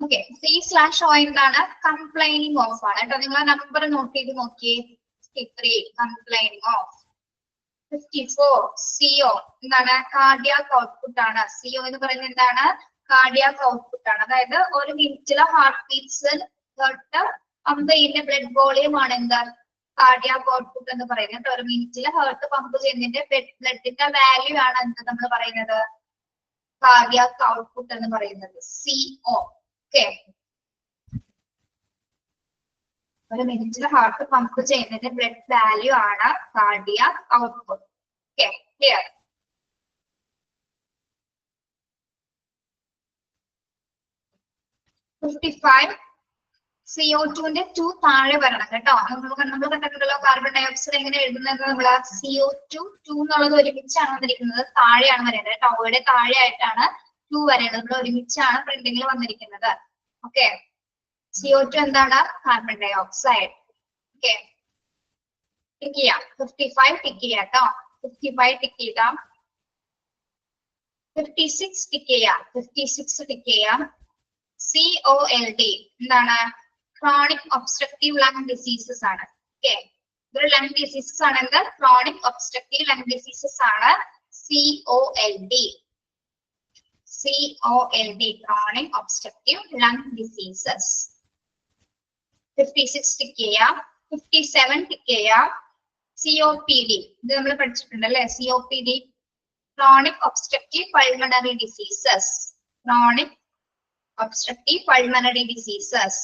ഓക്കെ, 3/O എന്താണ്? കംപ്ലൈനിങ് ഓഫ് ആണ് കേട്ടോ. നിങ്ങൾ നമ്പർ നോട്ട് ചെയ്ത് നോക്കിയേ. 53 കംപ്ലൈനിങ് ഓഫ്. 54 CO എന്താണ്? കാർഡിയാക് ഔട്ട്പുട്ട് ആണ്. CO എന്ന് പറയുന്നത് എന്താണ്? കാർഡിയാക് ഔട്ട്പുട്ട് ആണ്. അതായത് ഒരു മിനിറ്റിലെ ഹാർട്ട് ബീറ്റ്സ് പമ്പ് ചെയ്യുന്ന ബ്ലഡ് വോളിയം ആണ് എന്താ കാർഡിയാക് ഔട്ട്പുട്ട് എന്ന് പറയുന്നത്. ഒരു മിനിറ്റില് ഹാർട്ട് പമ്പ് ചെയ്യുന്നതിന്റെ ബ്ലഡിന്റെ വാല്യൂ ആണ് എന്ത് നമ്മൾ പറയുന്നത്? കാർഡിയാക് ഔട്ട്പുട്ട് എന്ന് പറയുന്നത് CO. ഓക്കെ, ഒരു മിനിറ്റിൽ ഹാർട്ട് പമ്പ് ചെയ്യുന്നതിന്റെ ബ്ലഡ് വാല്യൂ ആണ് കാർഡിയാക് ഔട്ട്പുട്ട്. Okay, clear? CO2ന്റെ 2 താഴെ വരണം കേട്ടോ. നമ്മൾ കണ്ടിട്ടുണ്ടല്ലോ കാർബൺ ഡൈ ഓക്സൈഡ് എങ്ങനെ എഴുതുന്നത്, നമ്മള് CO2 2 എന്നുള്ളത് ഒരുമിച്ചാണ് വന്നിരിക്കുന്നത്, താഴെയാണ് വരേണ്ടത് കേട്ടോ. ഇവിടെ താഴെ ആയിട്ടാണ് 2 വരേണ്ടത്. നമ്മൾ ഒരുമിച്ചാണ് പ്രിന്റിംഗിൽ വന്നിരിക്കുന്നത്. ഓക്കെ, CO2 എന്താണ്? Carbon dioxide. Okay, tick ചെയ്യാം. 55 ടിക്ക് ചെയ്യാം കേട്ടോ. 55 ടിക്ക് ചെയ്താം. 56 ടിക്ക് ചെയ്യാം. 56 ടിക്ക് ചെയ്യാം. COLD എന്താണ്? ക്രോണിക് ഒബ്സ്ട്രക്റ്റീവ് ലങ് ഡിസീസസ് ആണ്. ഓക്കെ, ഇതൊരു ലങ് ഡിസീസസ് ആണ്. എന്ത്? ക്രോണിക് ഒബ്സ്ട്രക്റ്റീവ് ലങ് ഡിസീസസ് ആണ് COLD. COLD, chronic obstructive lung diseases. 56 tick ചെയ്യാം. 57 ടിക്ക് ചെയ്യാം. COPD, ഇത് നമ്മൾ പഠിച്ചിട്ടുണ്ട് അല്ലെ? COPD, chronic obstructive pulmonary diseases. Chronic obstructive pulmonary diseases.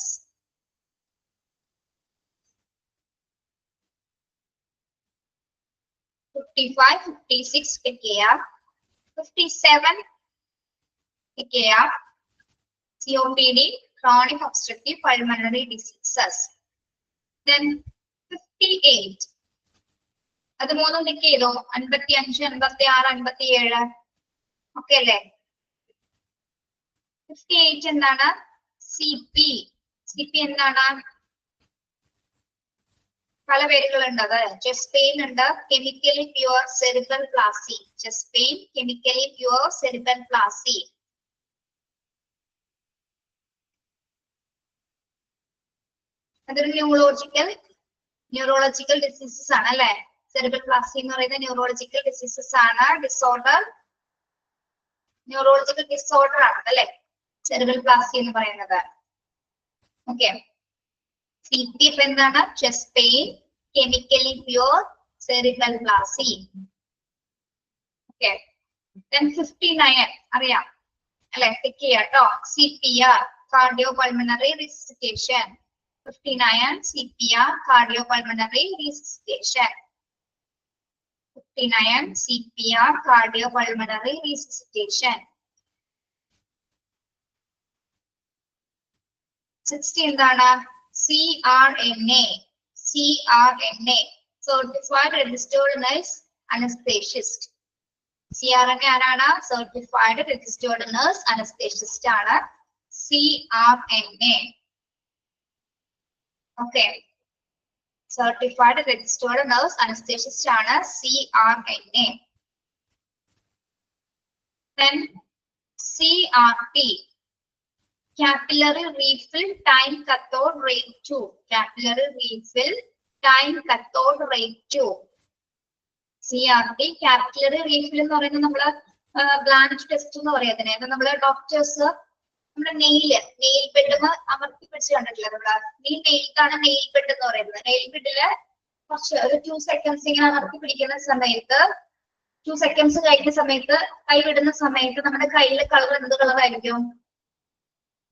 55, 56 pick ചെയ്യാം. 57 pick ചെയ്യാം. COPD, chronic obstructive pulmonary diseases. Then 58, അത് മൂന്നും ടിക്ക് ചെയ്തോ? 55, 56, 57 ഓക്കെ അല്ലേ? 58 എന്താണ്? CP. CP എന്താണ്? പല പേരുകളുണ്ട്. അത് ചെസ്റ്റ് പെയിൻ ഉണ്ട്, chemically pure cerebral palsy. Chest pain, chemically pure cerebral palsy. അതൊരു ന്യൂറോളജിക്കൽ ഡിസീസസ് ആണ് അല്ലെ? സെറിബ്രൽ പ്ലാസി എന്ന് പറയുന്നത് ന്യൂറോളജിക്കൽ ഡിസീസസ് ആണ്. ന്യൂറോളജിക്കൽ ഡിസോർഡർ ആണ് അല്ലെ സെറിബ്രൽ പ്ലാസി എന്ന് പറയുന്നത്. ഓക്കെ, CP എന്താണ്? Chest pain, chemically pure cerebral palsy. Okay, then 59 അറിയാം അല്ലെ? ടിക്ക് ചെയ്യാട്ടോ. CPR, cardio pulmonary resuscitation. 59 CPR, cardio pulmonary resuscitation. 59 CPR, cardio pulmonary resuscitation. 60 എന്താണ്? CRNA. CRNA, certified registered nurse anesthetist. CRNA ആരാണ്? certified registered nurse anesthetist ആണ് CRNA. Okay, certified registered nurse anesthetist ആണ് CRNA. Then CRT, capillary refill time cathode ray tube. Capillary refill time cathode ray tube. CRT, capillary refill എന്ന് പറയുന്നത് നമ്മള് ബ്ലാഞ്ച് ടെസ്റ്റ് എന്ന് പറയാം അതിനെ. നമ്മള് ഡോക്ടേഴ്സ് നമ്മുടെ നെയിൽ ബെഡ് അമർത്തി പിടിച്ച് കണ്ടിട്ടില്ല? നമ്മള് ഈ നെയിൽക്കാണ് നെയിൽ ബെഡ് എന്ന് പറയുന്നത്. നെയിൽ ബെഡില് കുറച്ച് ഒരു 2 seconds ഇങ്ങനെ അമർത്തി പിടിക്കുന്ന സമയത്ത്, 2 seconds കഴിക്കുന്ന സമയത്ത്, കൈ വിടുന്ന സമയത്ത് നമ്മുടെ കയ്യിലെ കളർ എന്ത് കളറായിരിക്കും?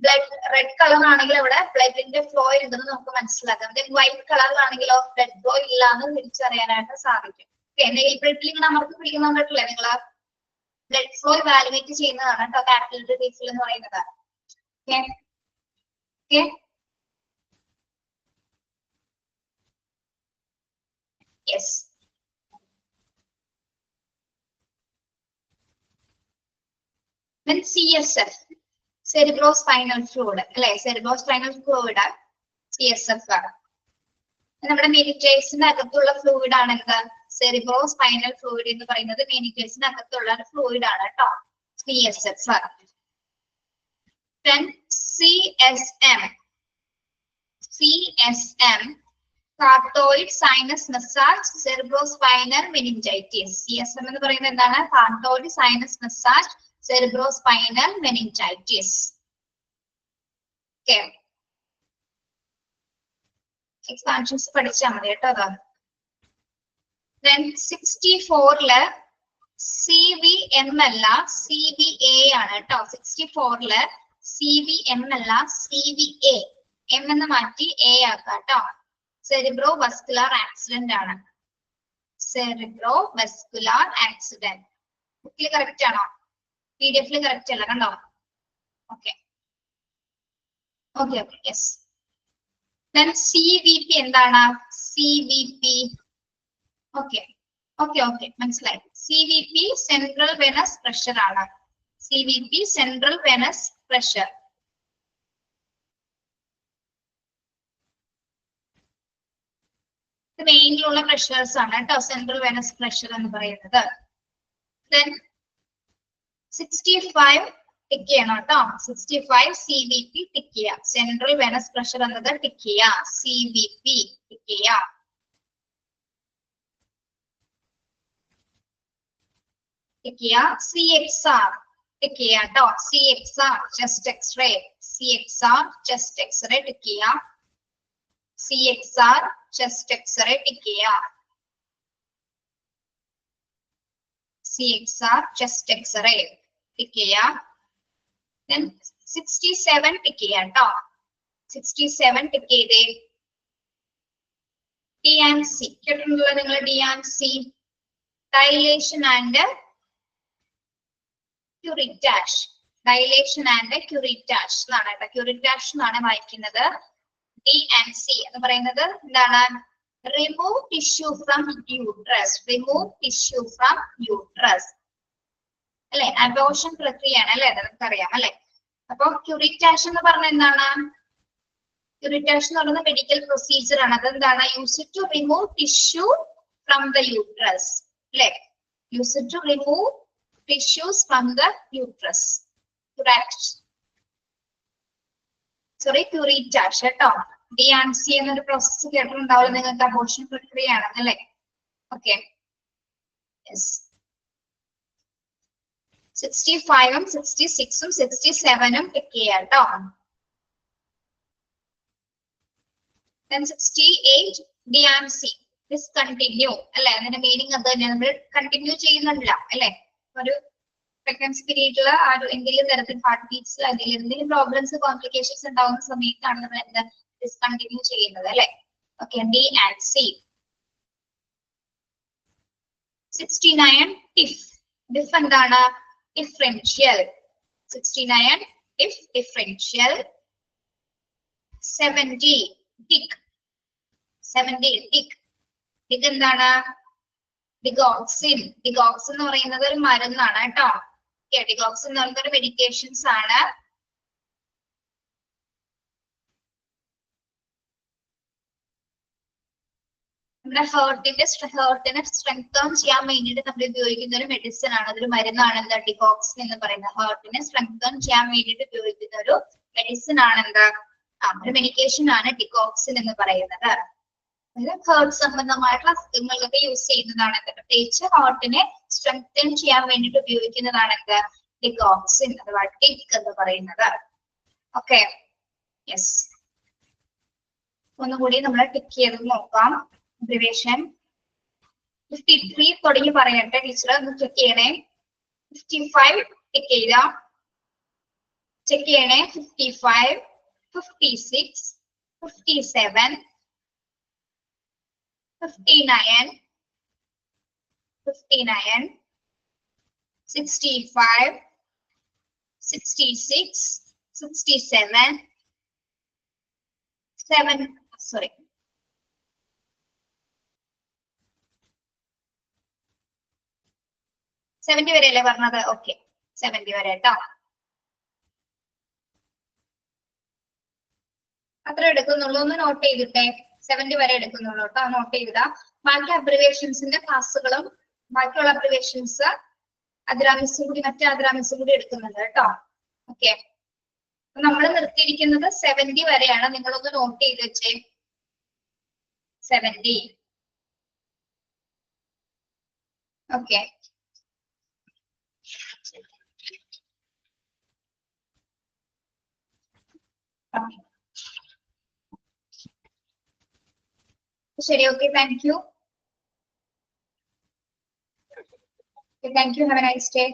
ബ്ലഡ്. റെഡ് കളർ ആണെങ്കിൽ അവിടെ ബ്ലഡിന്റെ ഫ്ലോ ഉണ്ടെന്ന് നമുക്ക് മനസ്സിലാക്കാം. വൈറ്റ് കളറിലാണെങ്കിലോ ബ്ലഡ് ഫ്ലോ ഇല്ലാന്ന് തിരിച്ചറിയാനായിട്ട് സാധിക്കും. നെയിൽ ബ്ലഡിൽ ഇങ്ങനെ അമർത്തി പിടിക്കുന്ന കണ്ടിട്ടില്ലേ നിങ്ങള്? ബ്ലഡ് ഫ്ലോ ഇവാലുവേറ്റ് ചെയ്യുന്നതാണ് കേട്ടോ കാപ്പിലറി റീഫിൽ എന്ന് പറയുന്നത്. യെസ്. CSF, സെറിബ്രോസ്പൈനൽ ഫ്ലൂയിഡ് അല്ലെ? സെറിബ്രോസ്പൈനൽ ഫ്ലൂയിഡ് CSF ആണ്. നമ്മുടെ മെനിഞ്ചൈസിന്റെ അകത്തുള്ള ഫ്ലൂയിഡ് ആണ് എന്ത്? സെറിബ്രോസ്പൈനൽ ഫ്ലൂയിഡ് എന്ന് പറയുന്നത് മെനിഞ്ചൈസിന്റെ അകത്തുള്ള ഫ്ലൂയിഡ് ആണ് കേട്ടോ CSF. Then CSM, carotid sinus massage cerebrospinal meningitis. CSM എന്ന് പറയുന്നത് എന്താണ്? Carotid sinus massage cerebrospinal meningitis. Okay, expansions പഠിച്ചാൽ മതി കേട്ടോ. അതാണ്. Then 64 CVM അല്ല CVA ആണ് കേട്ടോ. 64 CVM അല്ല CVA. M എന്ന് മാറ്റി A ആക്കാം കേട്ടോ. സെറിബ്രോ വസ്കുലർ ആക്സിഡന്റ് ആണ്. Cerebrovascular accident. ബുക്കിൽ കറക്റ്റ് ആണോ? PDF കറക്റ്റ് അല്ല കണ്ടോ? Okay, yes. Then CVP എന്താണ്? CVP. Okay. മനസ്സിലായി. CVP സെൻട്രൽ വെനസ് പ്രഷർ ആണ്. CVP central venous pressure. ഇത് മെയിനിലുള്ള പ്രഷേഴ്സ് ആണ് കേട്ടോ, സെൻട്രൽ വെനസ് പ്രഷർ എന്ന് പറയുന്നത്. Then 65 ടിക്ക് ചെയ്യണം കേട്ടോ. 65 CVP ടിക്ക് ചെയ്യാം. സെൻട്രൽ വെനസ് പ്രഷർ എന്നത് ടിക്ക് ചെയ്യാം. CVP ടിക്ക് ചെയ്യാം. CXR ടിക്ക് ചെയ്യാം കേട്ടോ. CXR chest x-ray. CXR chest x-ray tick ചെയ്യാം. CXR ചെസ്റ്റ് എക്സ്റേ ടിക്ക് ചെയ്യാം. CXR ചെസ്റ്റ് എക്സ്റേ ടിക്ക് ചെയ്യാം. Then 67 ടിക്ക് ചെയ്യാം കേട്ടോ. 67 ടിക്ക് ചെയ്തേ. DNC കേട്ടിട്ടുണ്ടല്ലോ നിങ്ങൾ? DNC dilation and curettage. Dilation and curettage എന്നാണ് കേട്ടോ. ക്യൂറിറ്റാഷ് എന്നാണ് വായിക്കുന്നത്. DNC എന്ന് പറയുന്നത് എന്താണ്? Remove tissue from uterus. Remove tissue from uterus അല്ലെ? അബോർഷൻ പ്രക്രിയയാണ് അല്ലെ? നമുക്കറിയാം അല്ലെ? അപ്പൊ ക്യൂറിറ്റാഷ് എന്ന് പറഞ്ഞ എന്താണ്? ക്യൂറിറ്റാഷ് എന്ന് പറയുന്നത് മെഡിക്കൽ പ്രൊസീജിയർ ആണ്. അതെന്താണ്? Use to remove tissue from the uterus അല്ലെ? Use to remove tissues from the uterus. Curettage കേട്ടോ. DNC എന്നൊരു പ്രോസസ് കേട്ടിട്ടുണ്ടാവില്ല നിങ്ങൾക്ക്? അബോർഷൻ പ്രക്രിയയാണ് അല്ലെ? ഓക്കെ. 65ഉം 66ഉം 67ഉം ടിക്ക് ചെയ്യാം കേട്ടോ. Then 68 DNC ഡിസ്കണ്ടിന്യൂ അല്ലെ? അതിന്റെ മീനിങ് അത് തന്നെ. നമ്മൾ കണ്ടിന്യൂ ചെയ്യുന്നില്ല അല്ലെ? ഒരു പ്രഗ്നൻസി പീരീഡിൽ ആ ഒരു എന്തെങ്കിലും തരത്തിൽ ഹാർട്ട് ബീറ്റ്സ് അല്ലെങ്കിൽ എന്തെങ്കിലും പ്രോബ്ലംസ് കോംപ്ലിക്കേഷൻസ് ഉണ്ടാവുന്ന സമയത്താണ് നമ്മൾ എന്താ ഡിസ്കണ്ടിന്യൂ ചെയ്യുന്നത് അല്ലെ? ഓക്കെ. DNC. 69 ടിഫ്. ഡിഫ് എന്താണ്? ഡിഫറൻഷ്യൽ. 69 TIFF differential. 70 ടിക്. 70 ടിക്. ടിക് എന്താണ്? ഡിഗോക്സിൻ. ഡിഗോക്സിൻ എന്ന് പറയുന്നത് ഒരു മരുന്നാണ് കേട്ടോ. ഡിഗോക്സിൻ എന്ന് പറയുന്നത് ഒരു മെഡിക്കേഷൻസ് ആണ്. നമ്മുടെ ഹേർട്ടിനെ സ്ട്രെങ്തേൺ ചെയ്യാൻ വേണ്ടിയിട്ട് നമ്മൾ ഉപയോഗിക്കുന്ന ഒരു മെഡിസിൻ ആണ്. അതൊരു മരുന്നാണ് എന്താ? ഡിഗോക്സിൻ എന്ന് പറയുന്നത്. ഹേർട്ടിനെ സ്ട്രെങ്തേൺ ചെയ്യാൻ വേണ്ടിയിട്ട് ഉപയോഗിക്കുന്ന ഒരു മെഡിസിൻ ആണ് എന്താ? ഒരു മെഡിക്കേഷൻ ആണ് ഡിഗോക്സിൻ എന്ന് പറയുന്നത്. ഹേർട്ട് സംബന്ധമായിട്ടുള്ള അസുഖങ്ങൾക്കൊക്കെ യൂസ് ചെയ്യുന്നതാണ്. പ്രത്യേകിച്ച് ഹാർട്ടിനെ സ്ട്രെങ്തൻ ചെയ്യാൻ വേണ്ടിയിട്ട് ഉപയോഗിക്കുന്നതാണ് എന്ത്? ഡിഗോക്സിൻ അഥവാ ടിക് എന്ന് പറയുന്നത്. ഓക്കെ. യെസ്. ഒന്നുകൂടി നമ്മൾ ടിക്ക് ചെയ്ത് നോക്കാം. അബ്രിവേഷൻ 53 തുടങ്ങി പറയട്ടെ ടീച്ചർ. ഒന്ന് ചെക്ക് ചെയ്യണേ. 55 ടിക്ക് ചെയ്താം. ചെക്ക് ചെയ്യണേ. 55, 56, 57, 59, 65, 66, 67, 70 വരെയല്ലേ പറഞ്ഞത്? ഓക്കെ. 70 വരെ കേട്ടോ. അത്ര എടുക്കുന്നുള്ളൂ. ഒന്ന് നോട്ട് ചെയ്തിട്ടേ. 70 വരെ എടുക്കുന്നുള്ളൂ കേട്ടോ. നോട്ട് ചെയ്താ. ബാക്കി അബ്രിവേഷൻസിന്റെ ക്ലാസ്സുകളും ബാക്കിയുള്ള അബ്രിവേഷൻസ് അദ്രാമിസും കൂടി മറ്റേ അദ്രാമിസും കൂടി എടുക്കുന്നുണ്ട് കേട്ടോ. ഓക്കെ. നമ്മൾ നിർത്തിയിരിക്കുന്നത് 70 വരെയാണ്. നിങ്ങളൊന്ന് നോട്ട് ചെയ്ത് വെച്ചേ. 70. ഓക്കെ. ശരി. Okay. Thank you. Thank you. Have a nice day.